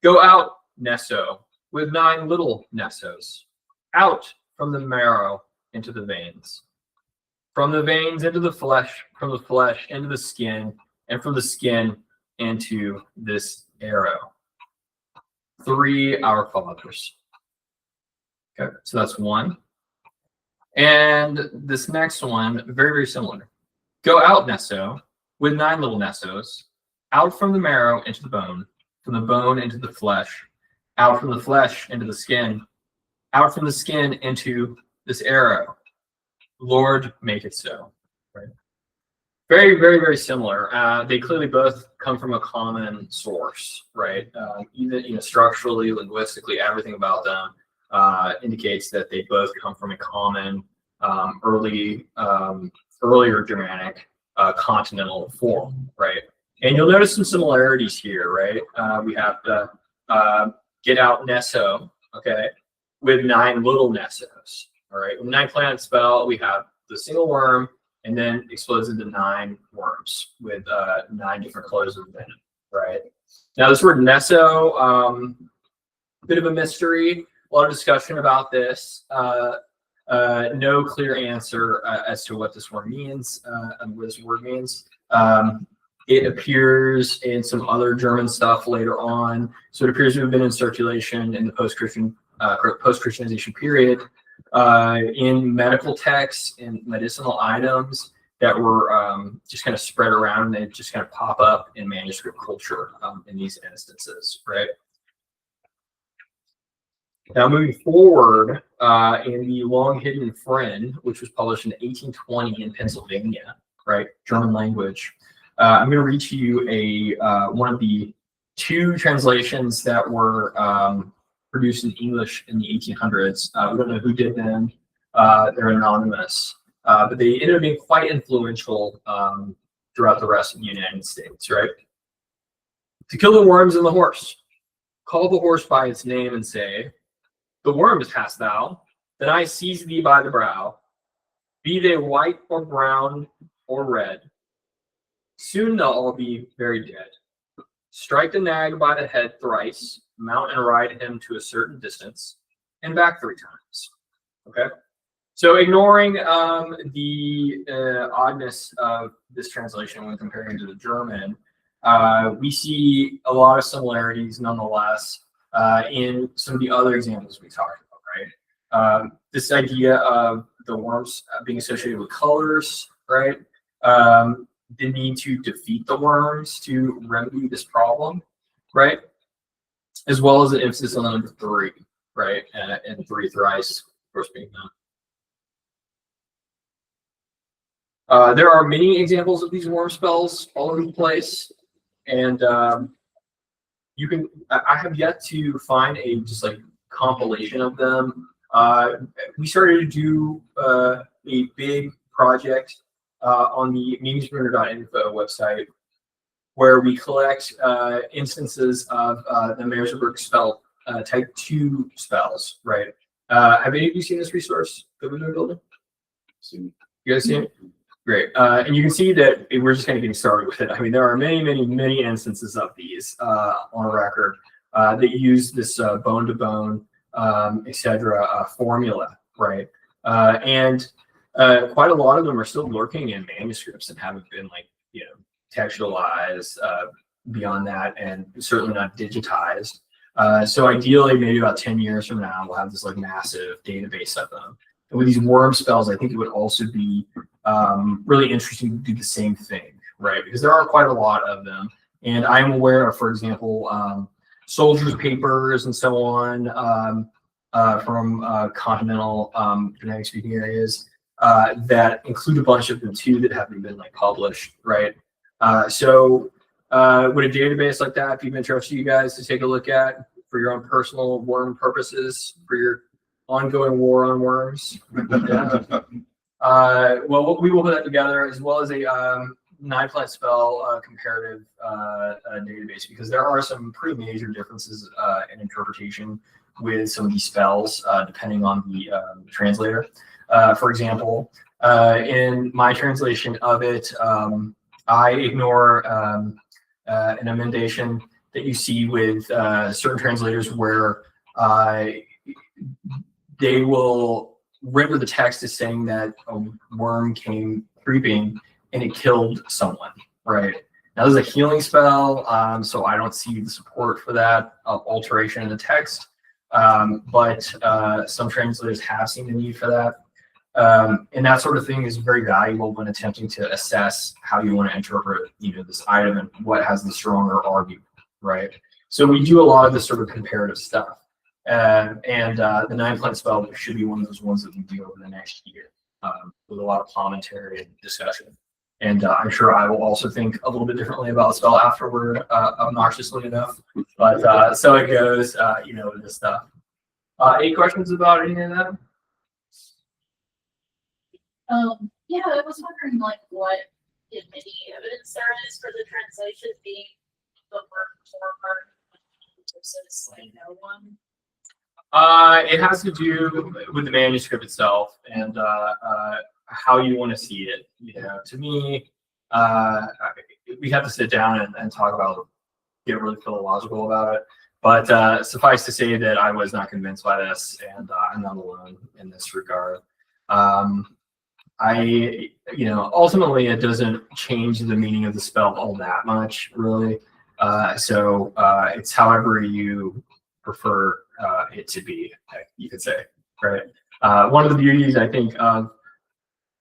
Go out, Nesso, with 9 little Nessos, out from the marrow into the veins, from the veins into the flesh, from the flesh into the skin, and from the skin into this arrow. 3 Our Fathers. Okay, so that's one. And this next one, very, very similar. Go out, Nesso, with 9 little Nessos, out from the marrow into the bone, from the bone into the flesh, out from the flesh into the skin, out from the skin into this arrow. Lord, make it so. Right? Very, very, very similar. They clearly both come from a common source, right? Even structurally, linguistically, everything about them indicates that they both come from a common earlier Germanic continental form, right? And you'll notice some similarities here, right? We have the get out Nesso, okay, with 9 little Nessos, all right? With 9 planet spell, we have the single worm, and then explodes into 9 worms with 9 different colors of venom, right? Now this word Nesso, bit of a mystery, a lot of discussion about this. No clear answer as to what this word means, and what this word means. It appears in some other German stuff later on. So it appears to have been in circulation in the post-Christianization period, in medical texts and medicinal items that were just kind of spread around, and they just kind of pop up in manuscript culture in these instances, right? Now moving forward, in the Long Hidden Friend, which was published in 1820 in Pennsylvania, right, German language. I'm going to read to you one of the 2 translations that were produced in English in the 1800s. We don't know who did them. They're anonymous, but they ended up being quite influential throughout the rest of the United States, right? To kill the worms in the horse. Call the horse by its name and say, the worms hast thou, then I seize thee by the brow. Be they white or brown or red. Soon they'll all be very dead. Strike the nag by the head thrice, mount and ride him to a certain distance, and back 3 times. Okay? So ignoring the oddness of this translation when comparing to the German, we see a lot of similarities nonetheless in some of the other examples we talked about, right? This idea of the worms being associated with colors, right? The need to defeat the worms to remedy this problem, right? As well as an emphasis on the number 3, right? And 3 thrice, of course, being that. There are many examples of these worm spells all over the place, and you can. I have yet to find a just like compilation of them. We started to do a big project on the memesburner.info website, where we collect instances of the Merseburg spell, type 2 spells, right? Have any of you seen this resource that we've been building? You guys seen it? Great. And you can see that we're just kind of getting started with it. I mean, there are many instances of these on record that use this bone-to-bone, etc. Formula, right? And quite a lot of them are still lurking in manuscripts and haven't been textualized beyond that, and certainly not digitized. So ideally, maybe about 10 years from now, we'll have this like massive database of them. And with these worm spells, I think it would also be really interesting to do the same thing, right? Because there are quite a lot of them. And I'm aware of, for example, soldiers' papers and so on from continental Germanic-speaking areas that include a bunch of them too that haven't been published, right? So would a database like that be of interest to you guys to take a look at for your own personal worm purposes, for your ongoing war on worms? Well, we will put that together, as well as a 9-planet spell comparative database, because there are some pretty major differences in interpretation with some of these spells, depending on the translator. For example, in my translation of it, I ignore an emendation that you see with certain translators where they will render the text as saying that a worm came creeping and it killed someone, right? Now, this is a healing spell, so I don't see the support for that alteration in the text, but some translators have seen the need for that. And that sort of thing is very valuable when attempting to assess how you want to interpret, this item and what has the stronger argument, right? So we do a lot of this sort of comparative stuff. The 9-planet spell should be one of those ones that we do over the next year, with a lot of commentary and discussion. And I'm sure I will also think a little bit differently about the spell afterward, obnoxiously enough. But so it goes, with this stuff. Any questions about any of that? Yeah, I was wondering what, if any, evidence there is for the translation being the word forward versus no one. It has to do with the manuscript itself and how you want to see it. To me, we have to sit down and talk about, get really philological about it. But suffice to say that I was not convinced by this, and I'm not alone in this regard. Ultimately, it doesn't change the meaning of the spell all that much, really. So it's however you prefer it to be, you could say, right? One of the beauties, I think, of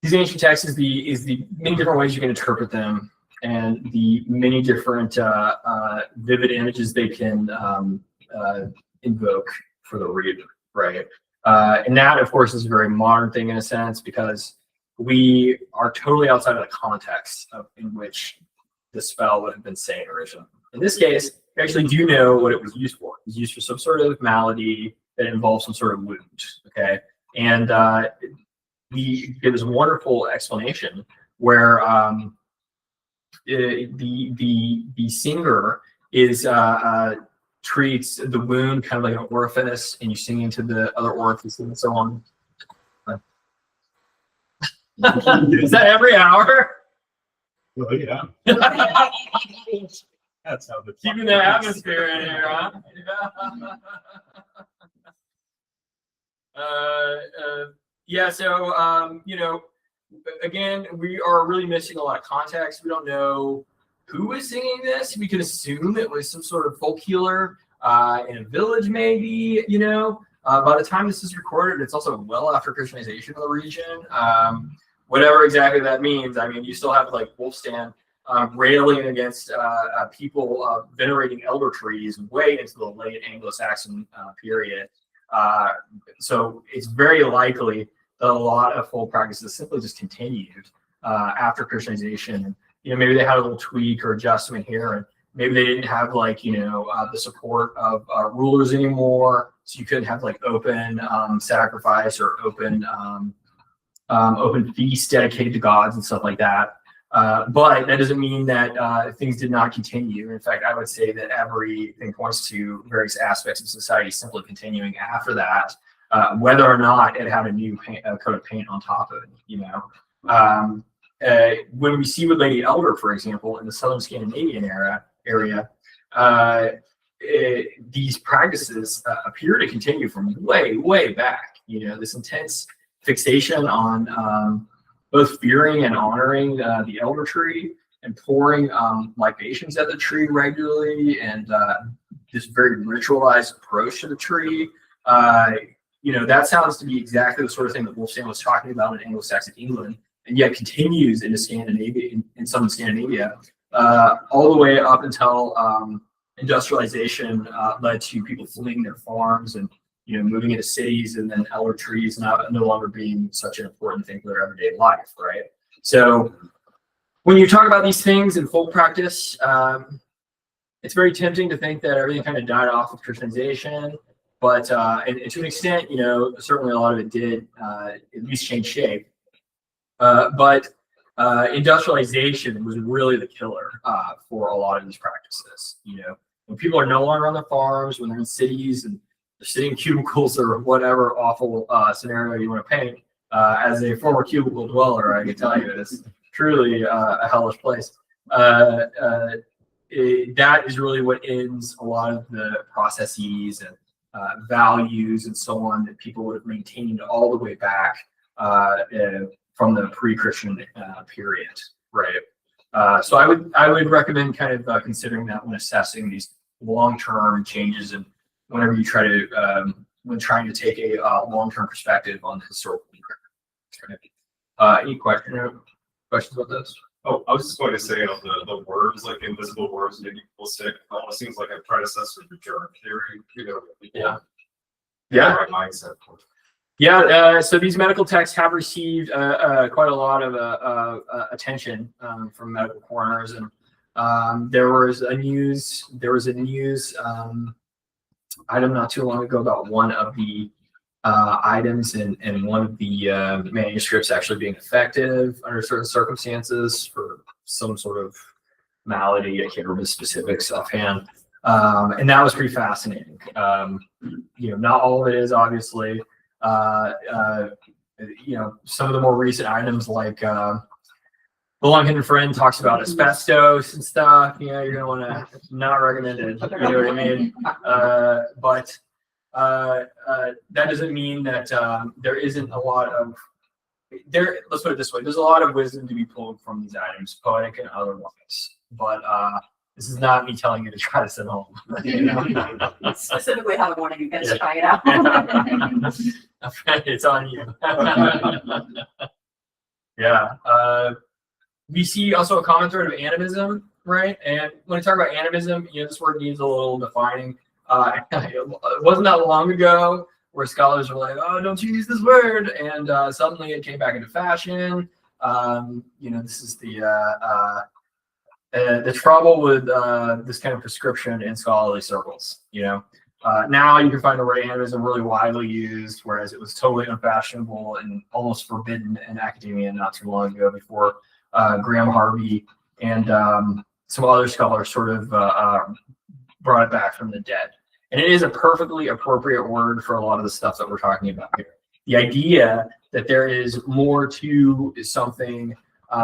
these ancient texts is the many different ways you can interpret them and the many different vivid images they can invoke for the reader, right? And that, of course, is a very modern thing in a sense because we are totally outside of the context in which the spell would have been saying originally. In this case, we actually do know what it was used for. It was used for some sort of malady that involves some sort of wound, okay? And we give this wonderful explanation where the singer is treats the wound kind of like an orifice, and you sing into the other orifices and so on. Is that every hour? Well, yeah. That's how the Keeping the atmosphere in here, huh? Yeah, so, again, we are really missing a lot of context. We don't know who is singing this. We can assume it was some sort of folk healer in a village, maybe, By the time this is recorded, it's also well after Christianization of the region. Whatever exactly that means. I mean, you still have like Wolfstan railing against people venerating elder trees way into the late Anglo-Saxon period. So it's very likely that a lot of folk practices simply just continued after Christianization. Maybe they had a little tweak or adjustment here, and maybe they didn't have the support of rulers anymore, so you couldn't have like open sacrifice or open feasts dedicated to gods and stuff like that. But that doesn't mean that things did not continue. In fact, I would say that everything points to various aspects of society simply continuing after that, whether or not it had a new coat of paint on top of it. When we see with Lady Elder, for example, in the Southern Scandinavian area, these practices appear to continue from way, way back. This intense fixation on both fearing and honoring the elder tree and pouring libations at the tree regularly, and this very ritualized approach to the tree. That sounds to be exactly the sort of thing that Wolfstan was talking about in Anglo-Saxon England, and yet continues into Scandinavia, in southern Scandinavia, all the way up until industrialization led to people fleeing their farms and moving into cities, and then elder trees no longer being such an important thing for their everyday life, right? So when you talk about these things in folk practice, it's very tempting to think that everything kind of died off with Christianization, but and to an extent, certainly a lot of it did at least change shape. But industrialization was really the killer for a lot of these practices. When people are no longer on the farms, when they're in cities and sitting in cubicles or whatever awful scenario you want to paint. As a former cubicle dweller, I can tell you it's truly a hellish place. That is really what ends a lot of the processes and values and so on that people would have maintained all the way back from the pre-Christian period, right? So I would recommend kind of considering that when assessing these long-term changes and whenever you try to when trying to take a long-term perspective on the historical record. Any questions about this? Oh, I was just going to say, the words, like invisible words, enigmatic, almost seems like a predecessor to German theory. Yeah. Right mindset. Yeah, so these medical texts have received quite a lot of attention from medical corners, and there was a news item not too long ago about one of the items in one of the manuscripts actually being effective under certain circumstances for some sort of malady. I can't remember the specifics offhand, and that was pretty fascinating. Not all of it is obviously. Some of the more recent items like the Long Hidden Friend talks about asbestos and stuff. You're gonna want to not recommend it. You know what I mean? But that doesn't mean that there isn't a lot of there. Let's put it this way: there's a lot of wisdom to be pulled from these items, poetic and otherwise. But this is not me telling you to try this at home. Specifically, have a warning. You guys try it out. It's on you. Yeah. We see also a common thread of animism, right? And when I talk about animism, this word needs a little defining. It wasn't that long ago where scholars were like, "Oh, don't you use this word," and suddenly it came back into fashion. This is the trouble with this kind of prescription in scholarly circles. Now you can find the word animism really widely used, whereas it was totally unfashionable and almost forbidden in academia not too long ago before Graham Harvey and some other scholars sort of brought it back from the dead. And it is a perfectly appropriate word for a lot of the stuff that we're talking about here. The idea that there is more to something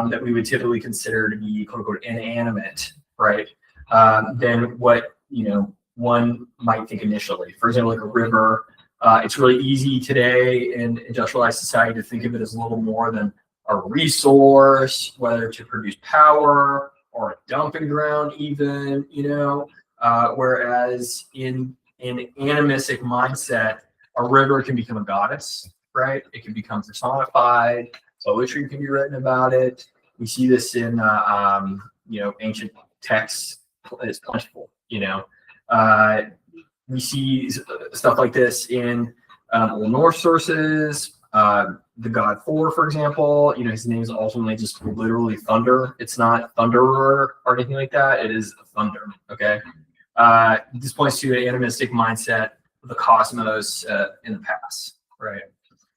that we would typically consider to be quote unquote inanimate, right? Than what one might think initially. For example, like a river. It's really easy today in industrialized society to think of it as a little more than a resource, whether to produce power or a dumping ground, even, whereas in animistic mindset, a river can become a goddess, right? It can become personified. Poetry can be written about it. We see this in ancient texts. It's plentiful. We see stuff like this in Old Norse sources. The god Thor, for example, his name is ultimately just literally thunder. It's not thunderer or anything like that. It is thunder. Okay. This points to an animistic mindset of the cosmos in the past, right?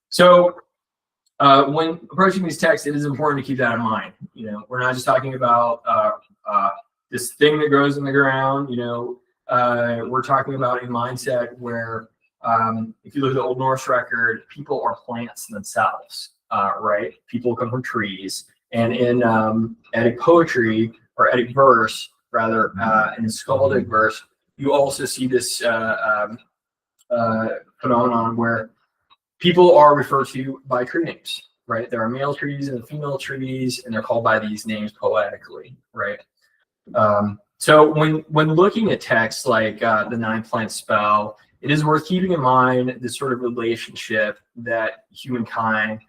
So when approaching these texts, it is important to keep that in mind. We're not just talking about this thing that grows in the ground. We're talking about a mindset where if you look at the Old Norse record, people are plants themselves, right? People come from trees. And in Eddic poetry, or Eddic verse, rather, in skaldic verse, you also see this phenomenon where people are referred to by tree names, right? There are male trees and female trees, and they're called by these names poetically, right? So when looking at texts like the 9-plant spell, it is worth keeping in mind this sort of relationship that humankind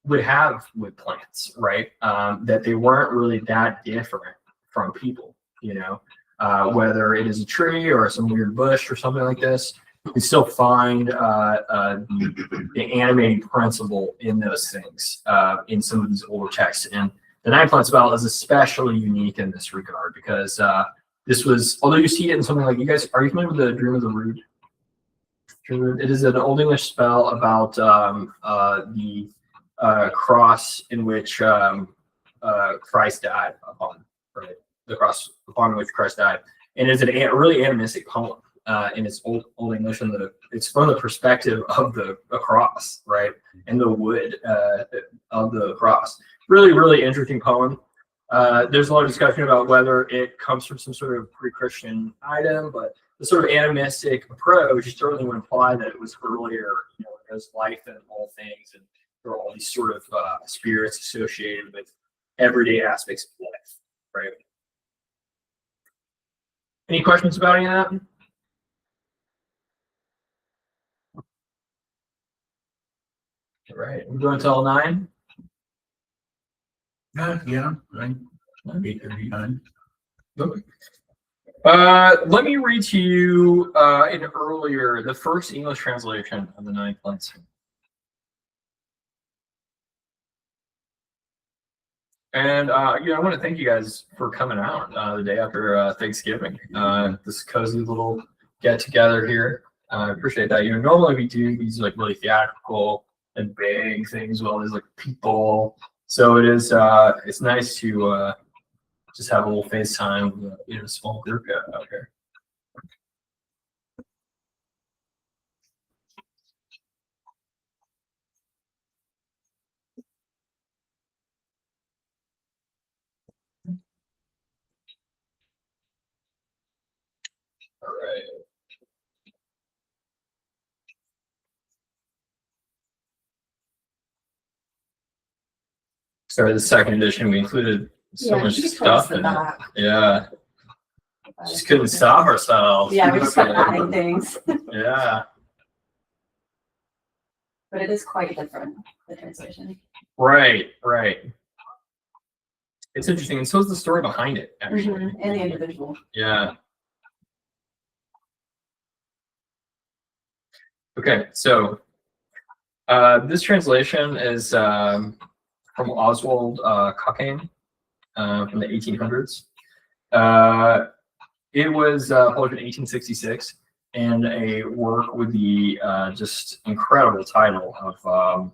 would have with plants, right? That they weren't really that different from people, whether it is a tree or some weird bush or something like this, you can still find the animating principle in those things in some of these older texts. And the 9-plant spell is especially unique in this regard because this was, although you see it in something like, are you familiar with the Dream of the Rood? It is an Old English spell about the cross in which Christ died upon, right? The cross upon which Christ died. And it's a really animistic poem. in its old English, and it's from the perspective of the cross, right, and the wood of the cross. Really, really interesting poem. There's a lot of discussion about whether it comes from some sort of pre-Christian item, but the sort of animistic approach certainly would imply that it was earlier, as life and all things, and there are all these sort of spirits associated with everyday aspects of life, right? Any questions about any of that? All right, we're going to L9. Yeah, right. 8:39. Let me read to you the first English translation of the Nine Planets. And I want to thank you guys for coming out the day after Thanksgiving. This cozy little get together here. I appreciate that. Normally we do these like really theatrical and big things with all these like people. So it is it's nice to just have a little FaceTime with a small group out here. All right. Sorry, the second edition we included so much stuff in it. Yeah, just couldn't stop ourselves. Yeah, we just kept adding things, Yeah, but it is quite different, the translation. right. It's interesting, and so is the story behind it, actually. And the individual. Yeah. Okay, so this translation is from Oswald Cockayne from the 1800s. It was published in 1866, and a work with the just incredible title of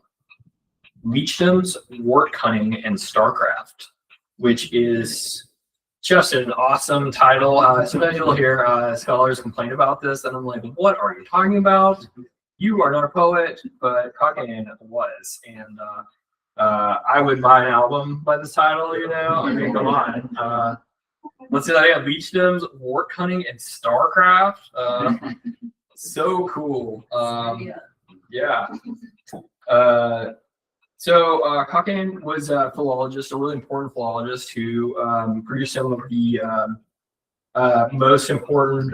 Leechdom's Wart Cunning and Starcraft, which is just an awesome title. Sometimes you'll hear scholars complain about this, and I'm like, what are you talking about? You are not a poet, but Cockayne was, and I would buy an album by this title, I mean, come on. Let's see that again. Leechdom's Wart Cunning and Starcraft. So cool. Yeah. So Cockayne was a philologist, a really important philologist who produced some of the most important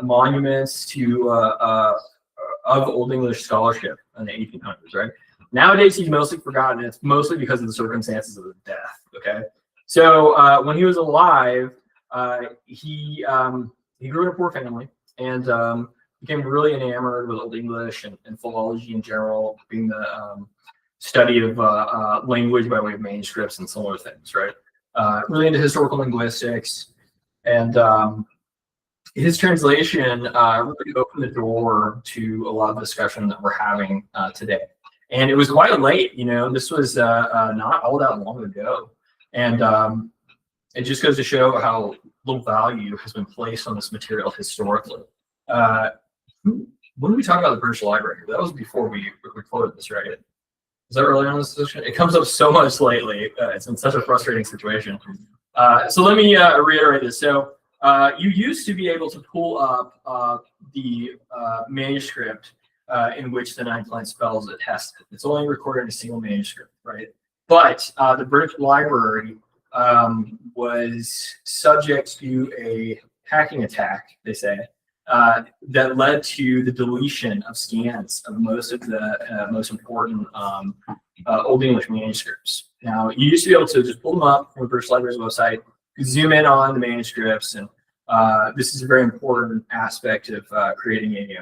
monuments to of Old English scholarship in the 1800s, right? Nowadays, he's mostly forgotten. It's mostly because of the circumstances of his death. Okay, so when he was alive, he grew in a poor family and became really enamored with Old English and philology in general, being the study of language by way of manuscripts and similar things, right? Really into historical linguistics, and his translation really opened the door to a lot of discussion that we're having today. And it was quite late, this was not all that long ago. And it just goes to show how little value has been placed on this material historically. When did we talk about the British Library? That was before we quoted this, right? Is that early on in this discussion? It comes up so much lately. It's been such a frustrating situation. So let me reiterate this. So you used to be able to pull up the manuscript in which the 9 plant spells attested. It's only recorded in a single manuscript, right? But the British Library was subject to a hacking attack, they say, that led to the deletion of scans of most of the most important Old English manuscripts. Now, you used to be able to just pull them up from the British Library's website, zoom in on the manuscripts, and this is a very important aspect of creating a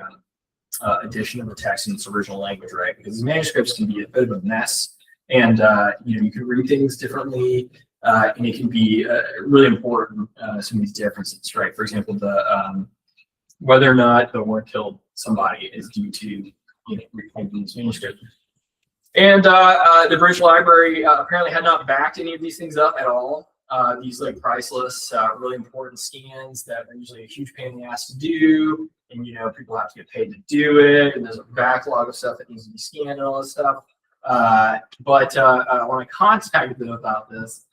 edition of the text in its original language, right? Because these manuscripts can be a bit of a mess, and you can read things differently, and it can be really important, some of these differences, right? For example, the whether or not the word killed somebody is due to reading these manuscripts. And the British Library apparently had not backed any of these things up at all. these like priceless, really important scans that are usually a huge pain in the ass to do, and people have to get paid to do it, and there's a backlog of stuff that needs to be scanned and all this stuff. But when I contacted them about this,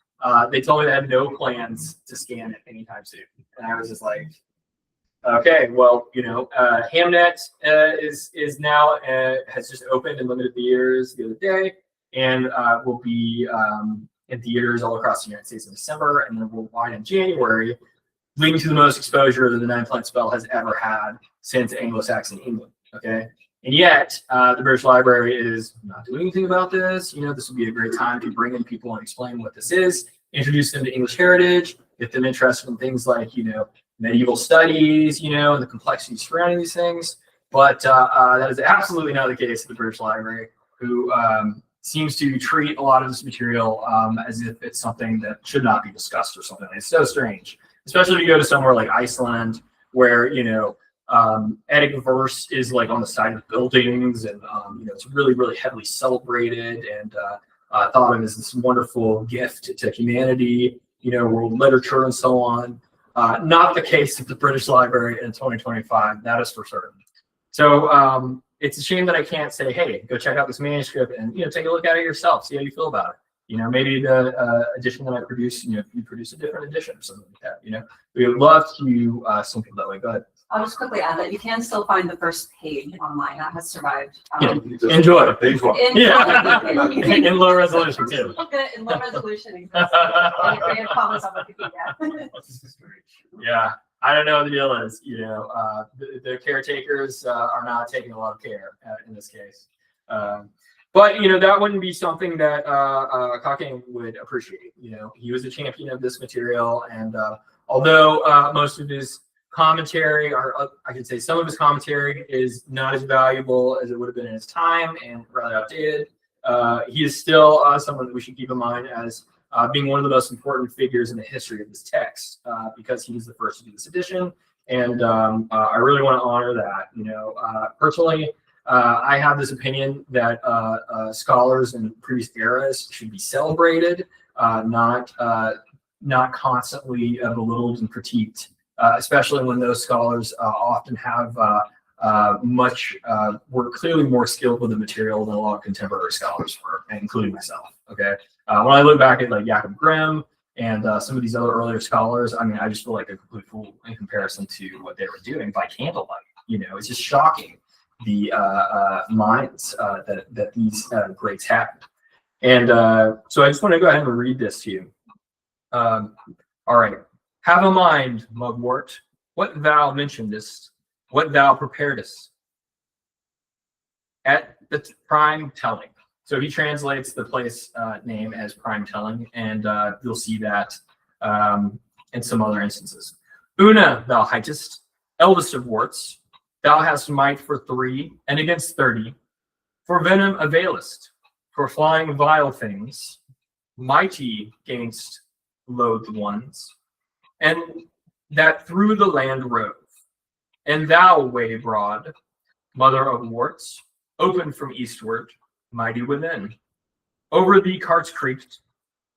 they told me they had no plans to scan it anytime soon, and I was just like, okay, well, Hamnet is now has just opened in limited theaters the other day, and will be in theaters all across the United States in December, and then worldwide in January, leading to the most exposure that the 9-planet spell has ever had since Anglo-Saxon England. Okay, and yet the British Library is not doing anything about this. This would be a great time to bring in people and explain what this is, introduce them to English heritage, get them interested in things like medieval studies, and the complexities surrounding these things. But that is absolutely not the case at the British Library, who seems to treat a lot of this material as if it's something that should not be discussed or something. It's so strange, especially if you go to somewhere like Iceland, where Eddic verse is like on the side of buildings, and it's really, really heavily celebrated and thought of as this wonderful gift to humanity, world literature and so on. Not the case at the British Library in 2025. That is for certain. So it's a shame that I can't say, hey, go check out this manuscript and take a look at it yourself, see how you feel about it. Maybe the edition that I produce, you produce a different edition or something like that. We would love to some people that way. Go ahead. I'll just quickly add that you can still find the first page online. That has survived. Enjoy. Page one. In low resolution too. In low resolution. Exactly. Comments on Wikipedia. Yeah, I don't know what the deal is. The caretakers are not taking a lot of care in this case. But that wouldn't be something that Hopkins would appreciate. He was a champion of this material, and although most of his commentary, or I could say some of his commentary, is not as valuable as it would have been in his time and rather outdated, he is still someone that we should keep in mind as being one of the most important figures in the history of this text, because he was the first to do this edition, and I really want to honor that. Personally, I have this opinion that scholars in previous eras should be celebrated, not constantly belittled and critiqued, especially when those scholars often have were clearly more skilled with the material than a lot of contemporary scholars were, including myself. Okay, when I look back at like Jakob Grimm and some of these other earlier scholars, I just feel like a complete fool in comparison to what they were doing by candlelight. It's just shocking the minds that these greats had. And so I just want to go ahead and read this to you. All right. Have a mind, mugwort, what thou mentionedest, what thou preparedest at the prime telling. So he translates the place name as prime telling, and you'll see that in some other instances. Una thou heightest, eldest of warts, thou hast might for 3, and against 30, for venom availest, for flying vile things, mighty gainst loathed ones, and that through the land rove. And thou, way broad, mother of warts, open from eastward, mighty within. Over thee carts creaked,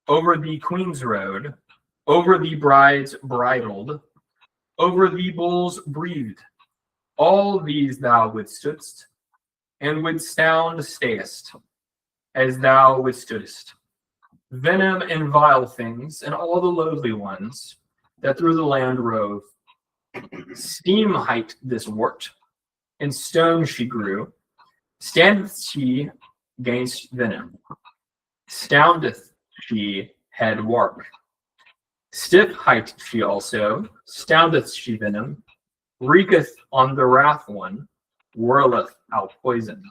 over thee Queen's Road, over thee brides bridled, over thee bulls breathed. All these thou withstoodst, and with sound stayest, as thou withstoodest. Venom and vile things, and all the loathly ones, that through the land rove. Steam hight this wart, and stone she grew. Standeth she gainst venom. Stoundeth she head warp. Stiff hight she also, stoundeth she venom. Wreaketh on the wrath one, whirleth out poison.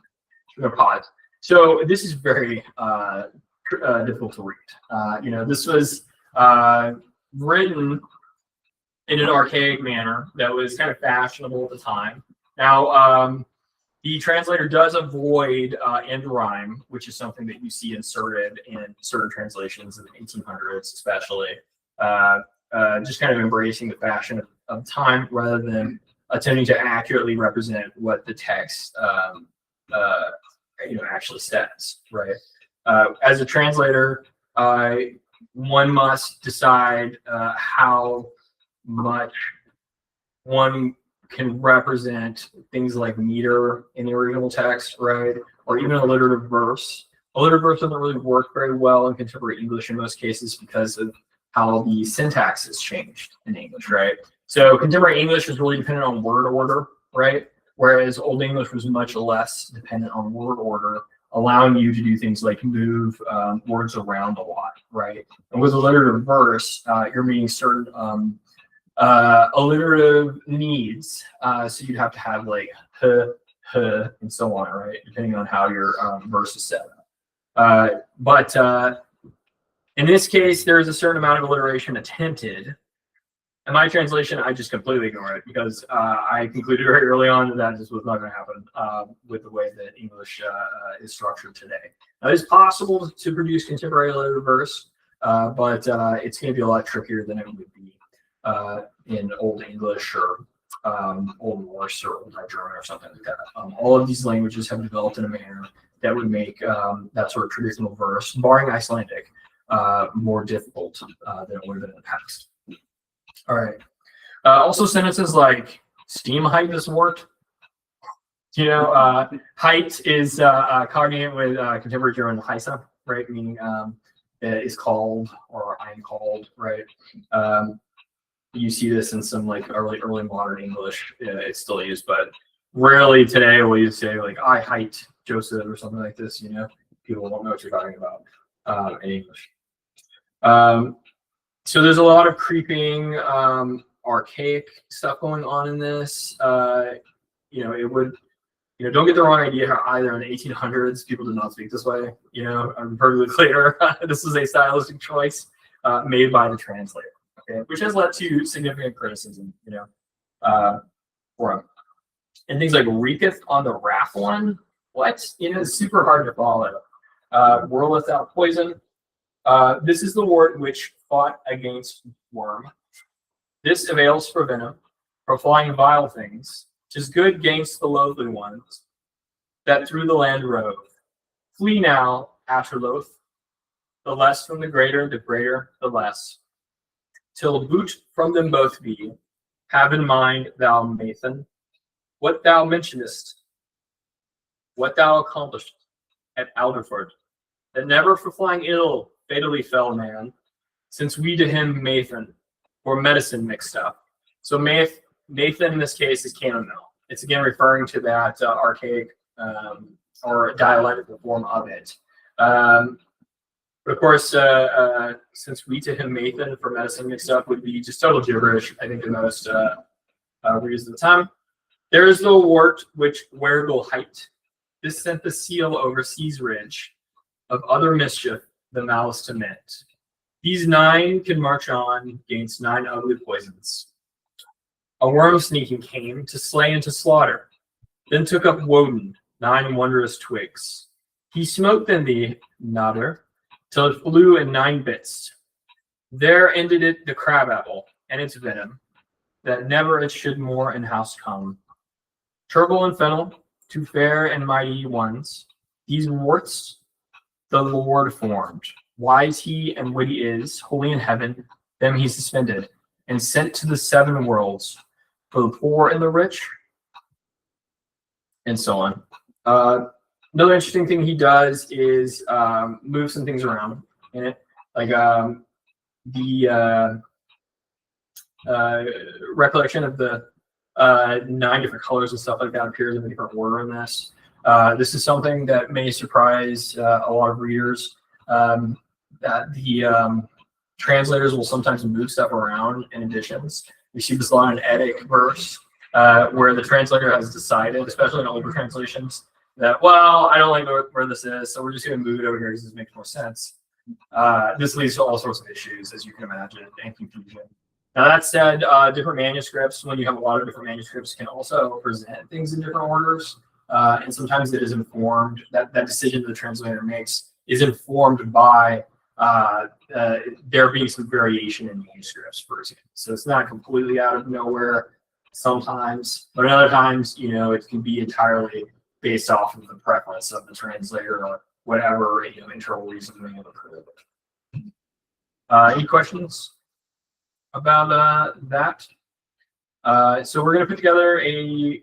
I'm gonna pause. So this is very difficult to read. This was written in an archaic manner that was kind of fashionable at the time. Now, the translator does avoid end rhyme, which is something that you see inserted in certain translations in the 1800s, especially. Just kind of embracing the fashion of time rather than attempting to accurately represent what the text actually says, right? As a translator, one must decide how much one can represent things like meter in the original text, right? Or even a alliterative verse. Alliterative verse doesn't really work very well in contemporary English in most cases because of how the syntax has changed in English, right? So contemporary English is really dependent on word order, right? Whereas Old English was much less dependent on word order, allowing you to do things like move words around a lot, right? And with alliterative verse, you're meeting certain alliterative needs. So you'd have to have like and so on, right? Depending on how your verse is set up. But in this case, there is a certain amount of alliteration attempted. In my translation, I just completely ignore it because I concluded very early on that just was not going to happen with the way that English is structured today. Now, it's possible to produce contemporary alliterative verse, but it's going to be a lot trickier than it would be in Old English or Old Norse or Old High German or something like that. All of these languages have developed in a manner that would make that sort of traditional verse, barring Icelandic, more difficult than it would have been in the past. All right. Also, sentences like steam height doesn't work. You know, height is cognate with contemporary German Heise, right? Meaning is called or I'm called, right? You see this in some like early modern English. It's still used, but rarely today will you say like I height Joseph or something like this. You know, people won't know what you're talking about in English. So there's a lot of creeping, archaic stuff going on in this. You know, it would, you know, don't get the wrong idea how either in the 1800s people did not speak this way. You know, I'm perfectly clear. This is a stylistic choice made by the translator, okay, which has led to significant criticism. You know, for him. And things like reeketh on the wrath one. What? You know, it's super hard to follow. World without poison. This is the word which fought against worm. This avails for venom, for flying vile things. 'Tis good gainst the loathly ones that through the land rove. Flee now after loath, the less from the greater the less. Till boot from them both be. Have in mind, thou Mathan, what thou mentionest, what thou accomplished at Alderford, that never for flying ill fatally fell man, since we to him Mathan, or medicine mixed up. So Mathan in this case is chamomile. It's again referring to that archaic or dialectical form of it. But of course, since we to him Mathan for medicine mixed up would be just total gibberish. I think the most reads of the time. There is the wart which wearable height. This sent the seal over seas ridge of other mischief the malice to mint. These 9 can march on against 9 ugly poisons. A worm sneaking came to slay and to slaughter. Then took up Woden 9 wondrous twigs. He smote then the nodder till it flew in 9 bits. There ended it the crab apple and its venom, that never it should more in house come. Turtle and fennel, 2 fair and mighty ones. These warts the Lord formed. Wise he and witty is, holy in heaven, them he suspended, and sent to the 7 worlds, for the poor and the rich, and so on. Another interesting thing he does is move some things around in it, like the recollection of the 9 different colors and stuff like that appears in a different order in this. This is something that may surprise a lot of readers, that the translators will sometimes move stuff around in additions. We see this a lot in Etic verse, where the translator has decided, especially in older translations, that, well, I don't like where this is, so we're just going to move it over here because this makes more sense. This leads to all sorts of issues, as you can imagine, and confusion. Now, that said, different manuscripts, when you have a lot of different manuscripts, can also present things in different orders. And sometimes it is informed, that decision the translator makes is informed by there being some variation in manuscripts, for example. So it's not completely out of nowhere sometimes, but other times, you know, it can be entirely based off of the preference of the translator or whatever, you know, internal reason may have occurred. Any questions about that? So we're going to put together a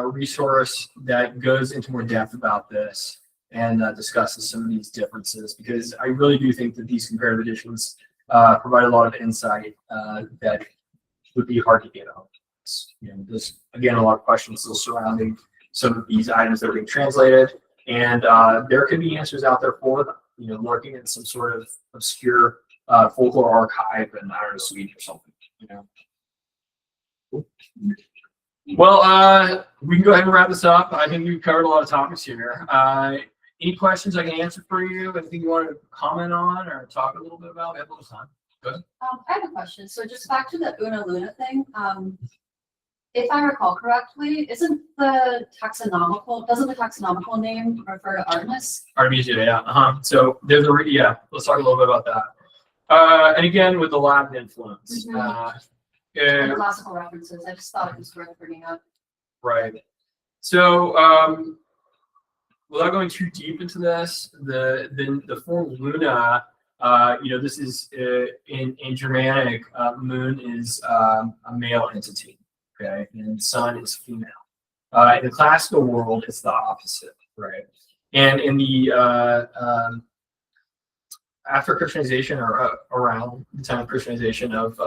resource that goes into more depth about this and discusses some of these differences, because I really do think that these comparative editions provide a lot of insight that would be hard to get on. There's again a lot of questions still surrounding some of these items that are being translated, and there could be answers out there for them. Lurking in some sort of obscure folklore archive in, I don't know, Sweden or something. Well, we can go ahead and wrap this up. I think we've covered a lot of topics here. Any questions I can answer for you? Anything you want to comment on or talk a little bit about? We have a little time. Go ahead. I have a question. So just back to the Una Luna thing. If I recall correctly, doesn't the taxonomical name refer to Artemis? Artemisia, yeah. So there's let's talk a little bit about that. And again, with the Latin influence. And the classical references. I just thought it was worth bringing up. Right. So without going too deep into this, the form Luna, this is in Germanic, moon is a male entity, okay, and sun is female. In the classical world, it's the opposite, right? And in the after Christianization, or around the time of Christianization of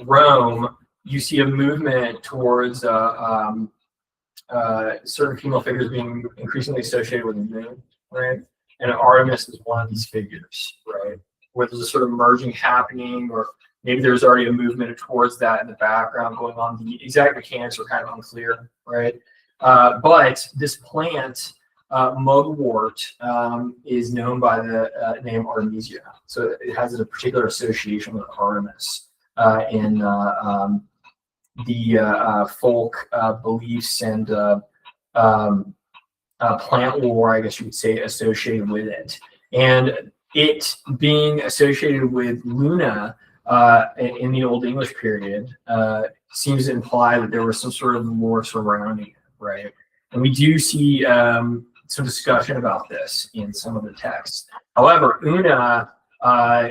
Rome, you see a movement towards certain female figures being increasingly associated with the moon, right? And Artemis is one of these figures, right? Where there's a sort of merging happening, or maybe there's already a movement towards that in the background going on. The exact mechanics are kind of unclear, right? But this plant, mugwort, is known by the name Artemisia. So it has a particular association with Artemis in the folk beliefs and plant lore, I guess you would say, associated with it. And it being associated with Luna in the Old English period seems to imply that there was some sort of lore surrounding it, right? And we do see some discussion about this in some of the texts. However, Una,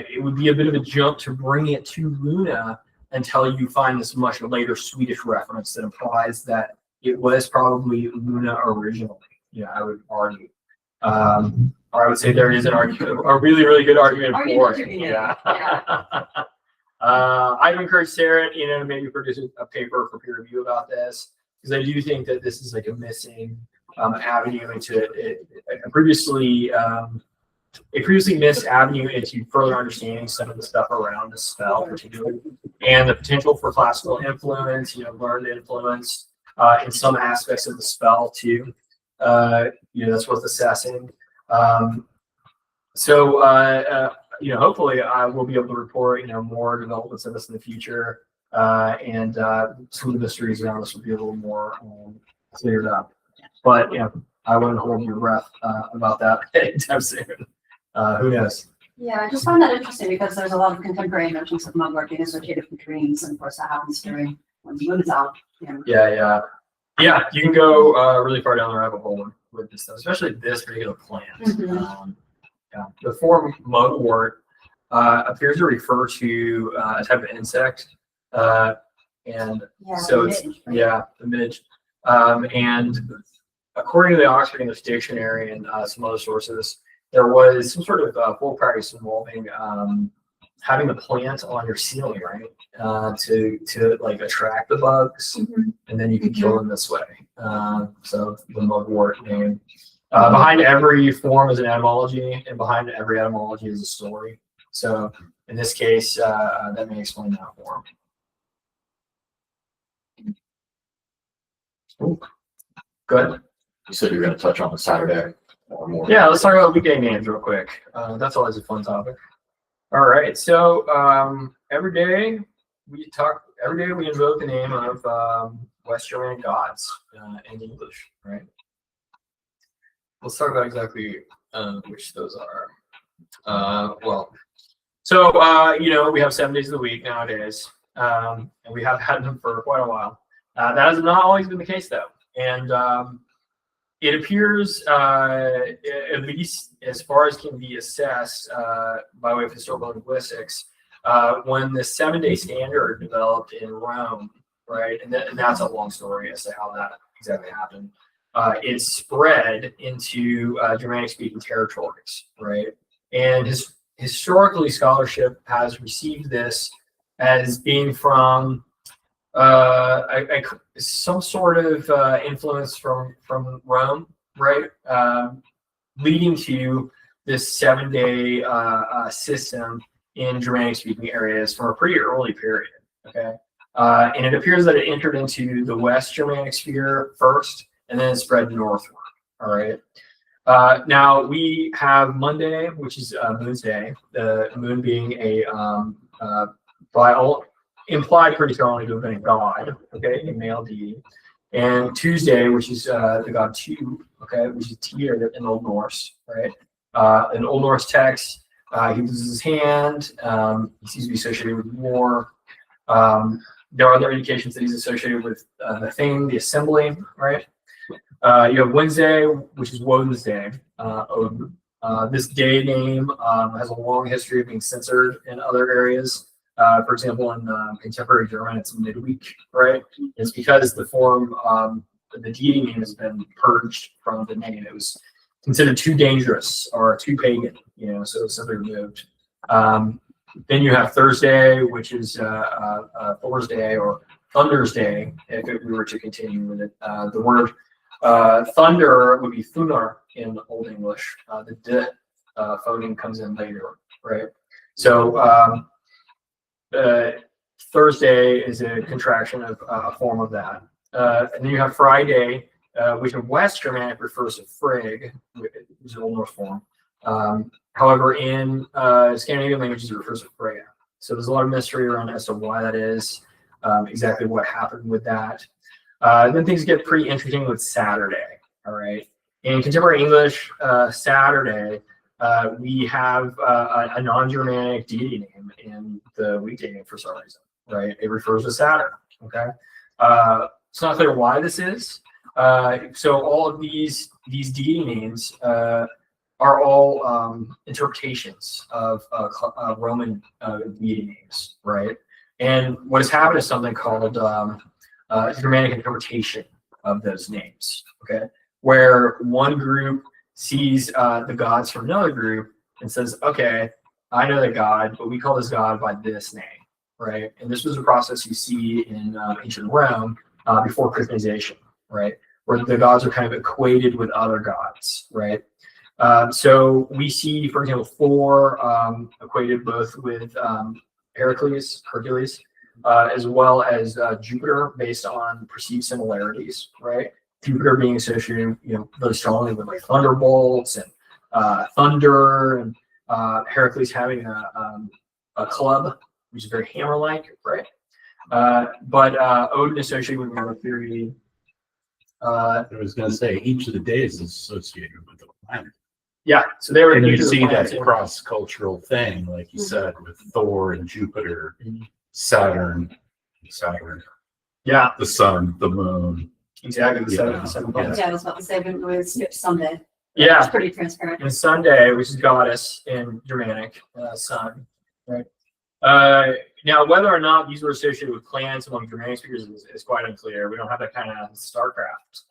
it would be a bit of a jump to bring it to Luna until you find this much later Swedish reference that implies that it was probably Luna originally. I would argue. Or I would say there is an argument, a really, really good argument for it. Yeah. I'd encourage Sarah, to maybe produce a paper for peer review about this, because I do think that this is like a missing avenue into a previously missed avenue into further understanding some of the stuff around the spell, particularly, and the potential for classical influence, learned influence in some aspects of the spell too. That's worth assessing. Hopefully I will be able to report, more developments of this in the future, and some of the mysteries around this will be a little more cleared up. But I wouldn't hold your breath about that anytime soon. Who knows? Yeah, I just found that interesting because there's a lot of contemporary mentions of mugwort being associated with dreams, and of course that happens during when the moon is out. Yeah. You can go really far down the rabbit hole with this stuff, especially this particular plant. The form mugwort appears to refer to a type of insect, and so it's the midge. And according to the Oxford English Dictionary and some other sources, there was some sort of folk practice involving having the plant on your ceiling, right, to like attract the bugs, and then you can kill them this way. So the mugwort name. Behind every form is an etymology, and behind every etymology is a story. So in this case, that may explain that form. Good. You said you were going to touch on the Saturday or more. Yeah, let's talk about weekday names real quick. That's always a fun topic. All right, so every day we invoke the name of West Germanic gods in English, right? Let's talk about exactly which those are. We have 7 days of the week nowadays, and we have had them for quite a while. That has not always been the case, though. And It appears, at least as far as can be assessed by way of historical linguistics, when the 7-day standard developed in Rome, right, and that's a long story as to how that exactly happened. It spread into Germanic-speaking territories, right, and historically scholarship has received this as being from some sort of influence from Rome, right? Leading to this 7-day system in Germanic-speaking areas from a pretty early period. Okay, and it appears that it entered into the West Germanic sphere first, and then it spread northward. All right. Now we have Monday, which is Moon's Day. The moon being by all implied pretty strongly to have been a god, okay, a male deity. And Tuesday, which is the god Tu, okay, which is Tyr in Old Norse, right? In Old Norse text, he loses his hand. He seems to be associated with war. There are other indications that he's associated with the thing, the assembly, right? You have Wednesday, which is Woden's Day. Odin. This day name has a long history of being censored in other areas. For example, in contemporary German, it's midweek, right? It's because the form, the deity name has been purged from the name. It was considered too dangerous or too pagan, so it's simply removed. Then you have Thursday, which is Thor's Day or Thunder's Day, if we were to continue with it. The word thunder would be thunar in Old English. The d phoneme comes in later, right? So Thursday is a contraction of a form of that. And then you have Friday, which in West Germanic refers to Frigg, which is an Old Norse form. However, in Scandinavian languages, it refers to Freya. So there's a lot of mystery around as to why that is, exactly what happened with that. Then things get pretty interesting with Saturday. All right. In contemporary English, Saturday, we have a non-Germanic deity name in the weekday name for some reason, right? It refers to Saturn. Okay. It's not clear why this is. So all of these deity names are all interpretations of Roman deity names, right? And what has happened is something called Germanic interpretation of those names, okay? Where one group sees the gods from another group and says, okay, I know the god, but we call this god by this name, right? And this was a process you see in ancient Rome before Christianization, right? Where the gods are kind of equated with other gods, right? So we see, for example, Thor equated both with Hercules, as well as Jupiter, based on perceived similarities, right? Jupiter being associated, really strongly with like thunderbolts and thunder, and Hercules having a club, which is very hammer-like, right? But Odin associated with Mercury. I was going to say each of the days is associated with the planet. Yeah, so they were. And you each of the see that planets in- cross-cultural thing, like you said, with Thor and Jupiter, Saturn, Yeah, the sun, the moon. exactly. The Yeah. seven planets. Yeah, I was about to say, we would skip Sunday. Yeah. It's pretty transparent. And Sunday, which is goddess in Germanic, sun, right? Now, whether or not these were associated with clans among Germanic speakers is quite unclear. We don't have that kind of StarCraft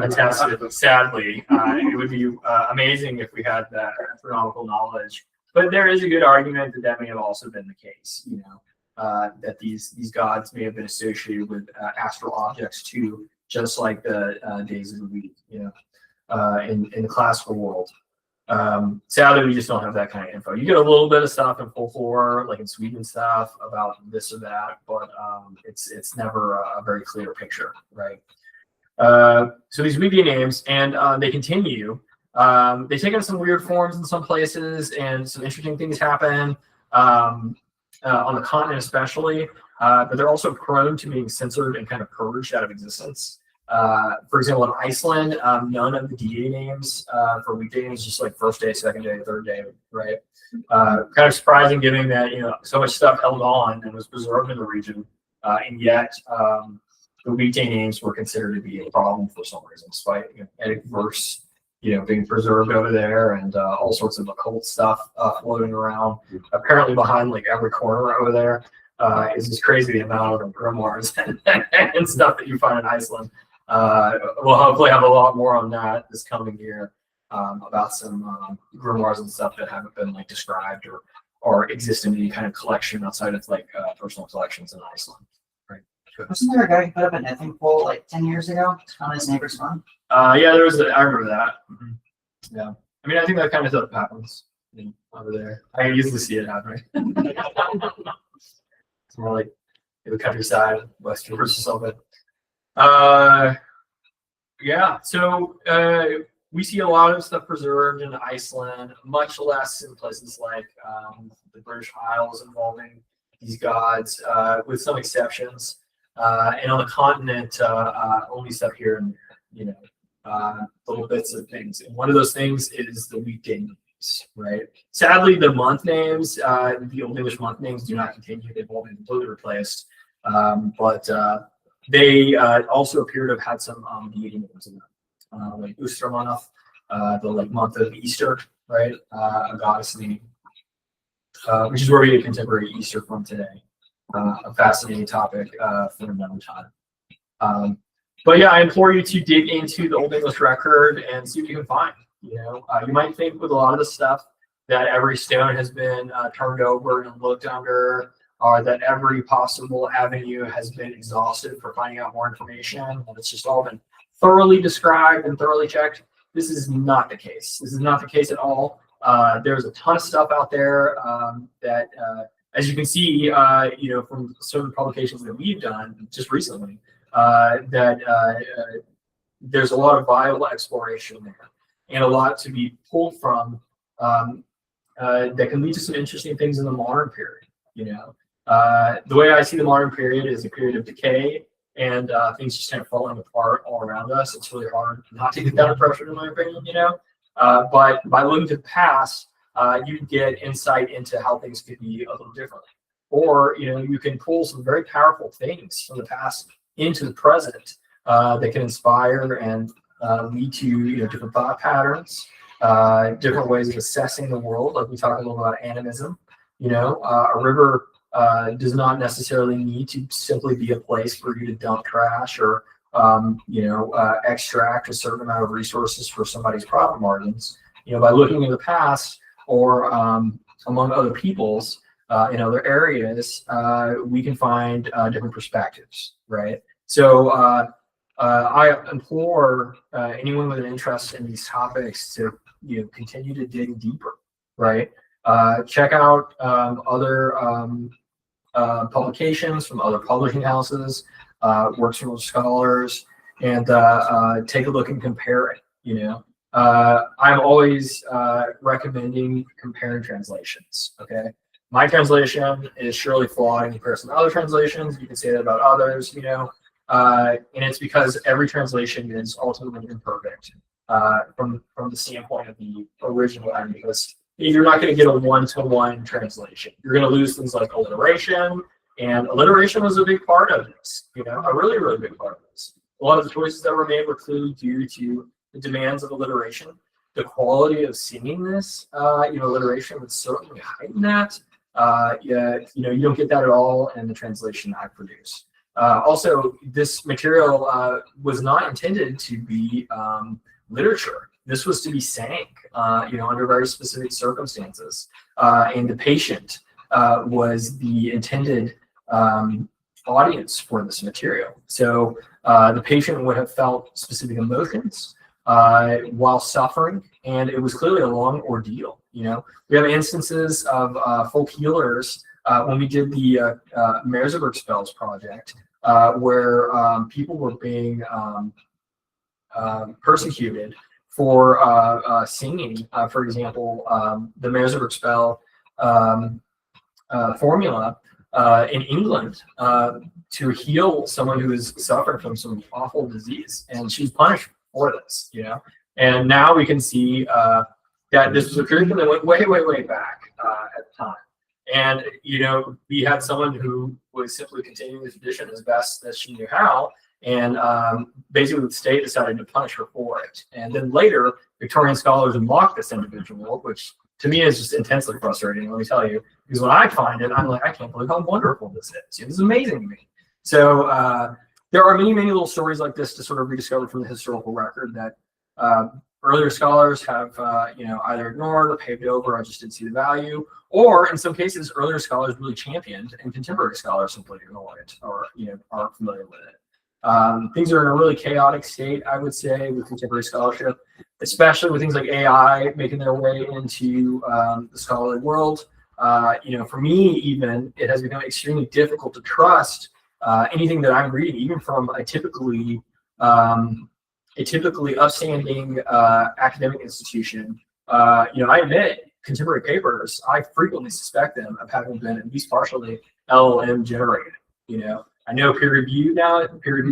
attested. Sadly, it would be amazing if we had that astronomical knowledge. But there is a good argument that may have also been the case. That these gods may have been associated with astral objects too, just like the days of the week. In the classical world. Sadly, we just don't have that kind of info. You get a little bit of stuff in folklore, like in Sweden stuff, about this or that, but it's never a very clear picture, right? So these weekly names, and they continue. They take on some weird forms in some places, and some interesting things happen on the continent, especially. But they're also prone to being censored and kind of purged out of existence. For example, in Iceland, none of the deity names for weekday names, just like first day, second day, third day, right? Kind of surprising, given that so much stuff held on and was preserved in the region, and yet the weekday names were considered to be a problem for some reason, despite Eddic verse, being preserved over there, and all sorts of occult stuff floating around. Apparently, behind like every corner over there is just crazy the amount of grimoires and stuff that you find in Iceland. We'll hopefully have a lot more on that this coming year about some grimoires and stuff that haven't been like described or exist in any kind of collection outside of like personal collections in Iceland. Wasn't there a guy who put up a knitting pole like 10 years ago on his neighbor's farm? Yeah, there was. I remember that. Yeah, I mean, I think that kind of stuff happens over there. I can easily see it happening. It's more like the countryside, western versus something. Yeah. So we see a lot of stuff preserved in Iceland, much less in places like the British Isles involving these gods, with some exceptions. And on the continent, only stuff here and there, little bits of things. And one of those things is the weekday names, right? Sadly, the month names, the Old English month names do not continue. They've all been completely replaced. But they also appear to have had some deity names in them, like Ustramanaf, the like month of Easter, right? A goddess name, which is where we get contemporary Easter from today. A fascinating topic for another time. But yeah, I implore you to dig into the Old English record and see what you can find. You might think with a lot of the stuff that every stone has been turned over and looked under, or that every possible avenue has been exhausted for finding out more information, and it's just all been thoroughly described and thoroughly checked. This is not the case. This is not the case at all. There's a ton of stuff out there that, as you can see, from certain publications that we've done just recently, that there's a lot of viable exploration there and a lot to be pulled from that can lead to some interesting things in the modern period. The way I see the modern period is a period of decay and things just kind of falling apart all around us. It's really hard not to get that impression, in my opinion. But by looking to the past, you get insight into how things could be a little different. Or, you can pull some very powerful things from the past into the present that can inspire and lead to different thought patterns, different ways of assessing the world. Like we talked a little about animism. A river does not necessarily need to simply be a place for you to dump trash or extract a certain amount of resources for somebody's profit margins. By looking in the past or among other peoples in other areas, we can find different perspectives, right? So I implore anyone with an interest in these topics to continue to dig deeper, right? Check out other publications from other publishing houses, works from other scholars, and take a look and compare it. I'm always recommending comparing translations. Okay, my translation is surely flawed in comparison to other translations. You can say that about others, and it's because every translation is ultimately imperfect from the standpoint of the original language. You're not going to get a one-to-one translation. You're going to lose things like alliteration, and alliteration was a big part of this. A really, really big part of this. A lot of the choices that were made were clearly due to the demands of alliteration. The quality of singing this, alliteration would certainly heighten that. You don't get that at all in the translation I produce. Also, this material was not intended to be literature. This was to be sang, under very specific circumstances. And the patient was the intended audience for this material. So the patient would have felt specific emotions while suffering, and it was clearly a long ordeal. We have instances of folk healers when we did the Merseburg Spells project, where people were being persecuted for singing, for example, the Merseburg spell formula in England to heal someone who is suffering from some awful disease, and she was punished for this. And now we can see that this was a tradition that went way, way, way back at the time. And we had someone who was simply continuing the tradition as best as she knew how, And basically the state decided to punish her for it. And then later, Victorian scholars mocked this individual, which to me is just intensely frustrating, let me tell you. Because when I find it, I'm like, I can't believe how wonderful this is. This is amazing to me. So there are many, many little stories like this to sort of rediscover from the historical record that earlier scholars have, either ignored or paved over. I just didn't see the value, or in some cases, earlier scholars really championed, and contemporary scholars simply ignore it or aren't familiar with it. Things are in a really chaotic state, I would say, with contemporary scholarship, especially with things like AI making their way into the scholarly world. For me, even, it has become extremely difficult to trust anything that I'm reading, even from a typically upstanding academic institution. I admit contemporary papers, I frequently suspect them of having been at least partially LLM generated. I know peer review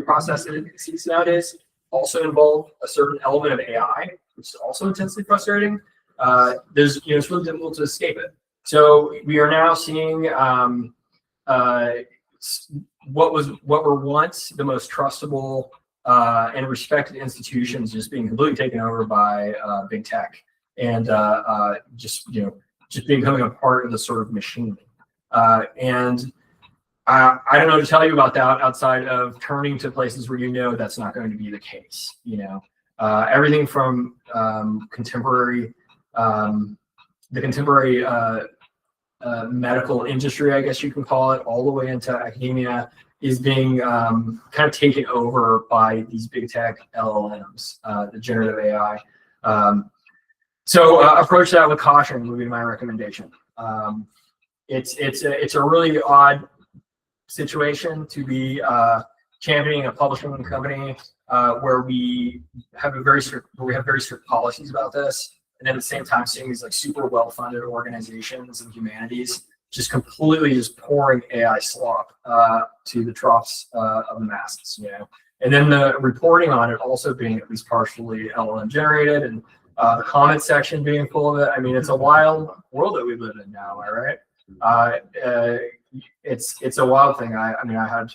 processes nowadays also involve a certain element of AI, which is also intensely frustrating. It's really difficult to escape it. So we are now seeing what were once the most trustable and respected institutions just being completely taken over by big tech and just becoming a part of the sort of machine. And I don't know to tell you about that outside of turning to places where that's not going to be the case. Everything from the contemporary medical industry, I guess you can call it, all the way into academia, is being kind of taken over by these big tech LLMs, the generative AI. So approach that with caution would be my recommendation. It's a really odd situation to be championing a publishing company where we have very strict policies about this, and then at the same time seeing these like super well-funded organizations in humanities just completely pouring AI slop to the troughs of the masses, and then the reporting on it also being at least partially LLM generated, and the comment section being full of it. I mean, it's a wild world that we live in now, am I right? It's a wild thing. I had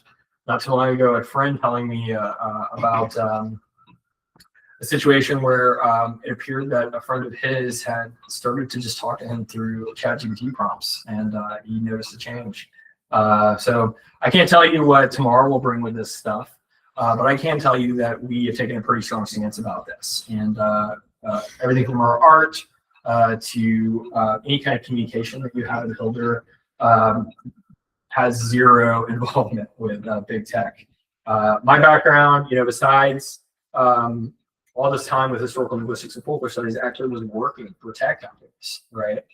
not too long ago a friend telling me about a situation where it appeared that a friend of his had started to just talk to him through ChatGPT prompts, and he noticed a change. So I can't tell you what tomorrow will bring with this stuff, but I can tell you that we have taken a pretty strong stance about this, and everything from our art to any kind of communication that you have in the builder has zero involvement with big tech. My background, besides all this time with historical linguistics and folklore studies, actually was working for tech companies, right?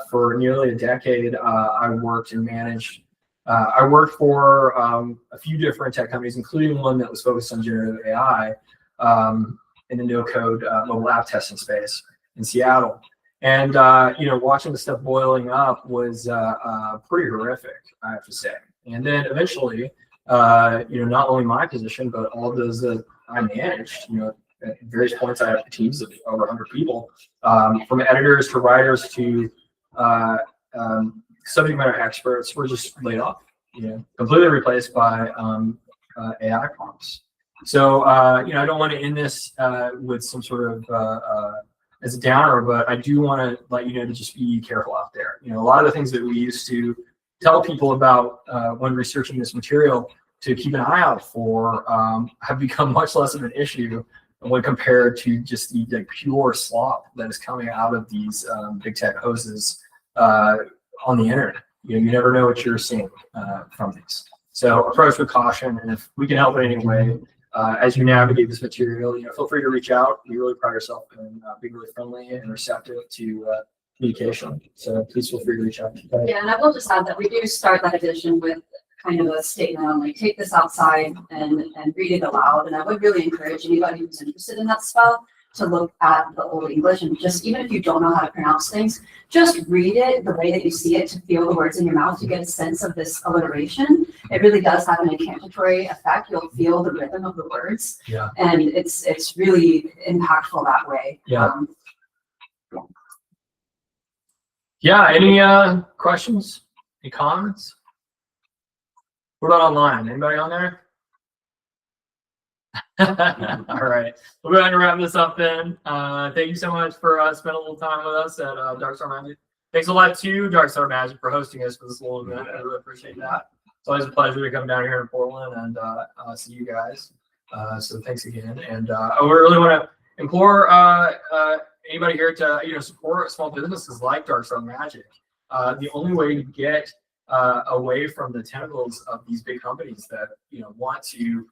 For nearly a decade, I worked and managed. I worked for a few different tech companies, including one that was focused on generative AI in the no-code mobile app testing space in Seattle. And watching the stuff boiling up was pretty horrific, I have to say. And then eventually, not only my position, but all of those that I managed, at various points, I have teams of over 100 people, from editors to writers to subject matter experts, were just laid off, completely replaced by AI prompts. So, I don't want to end this with some sort of as a downer, but I do want to let you know to just be careful out there. A lot of the things that we used to tell people about when researching this material to keep an eye out for have become much less of an issue when compared to just the pure slop that is coming out of these big tech hoses on the internet. You never know what you're seeing from these. So approach with caution, and if we can help in any way as you navigate this material, feel free to reach out. We really pride ourselves in being really friendly and receptive to communication. So please feel free to reach out. Yeah, and I will just add that we do start that edition with kind of a statement on like, take this outside and read it aloud. And I would really encourage anybody who's interested in that spell to look at the Old English, and just, even if you don't know how to pronounce things, just read it the way that you see it, to feel the words in your mouth, to get a sense of this alliteration. It really does have an incantatory effect. You'll feel the rhythm of the words. Yeah. And it's really impactful that way. Yeah. Yeah. Any questions? Any comments? What about online? Anybody on there? All right. We're going to wrap this up then. Thank you so much for spending a little time with us at Dark Star Magic. Thanks a lot to Dark Star Magic for hosting us for this little event. I really appreciate that. It's always a pleasure to come down here in Portland and see you guys. So thanks again. And I really want to implore anybody here to support small businesses like Dark Star Magic. The only way to get away from the tentacles of these big companies that want to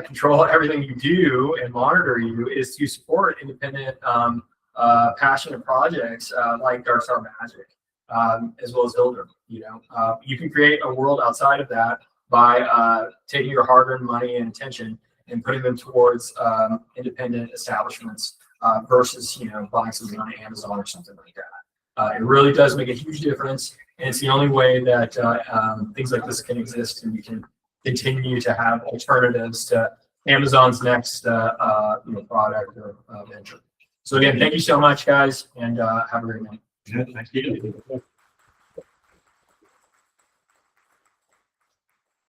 control everything you do and monitor you is to support independent, passionate projects like Dark Star Magic, as well as Hilder. You can create a world outside of that by taking your hard-earned money and attention and putting them towards independent establishments versus buying something on Amazon or something like that. It really does make a huge difference, and it's the only way that things like this can exist, and we can continue to have alternatives to Amazon's next product or venture. So again, thank you so much, guys, and have a great night. Yeah, thank you.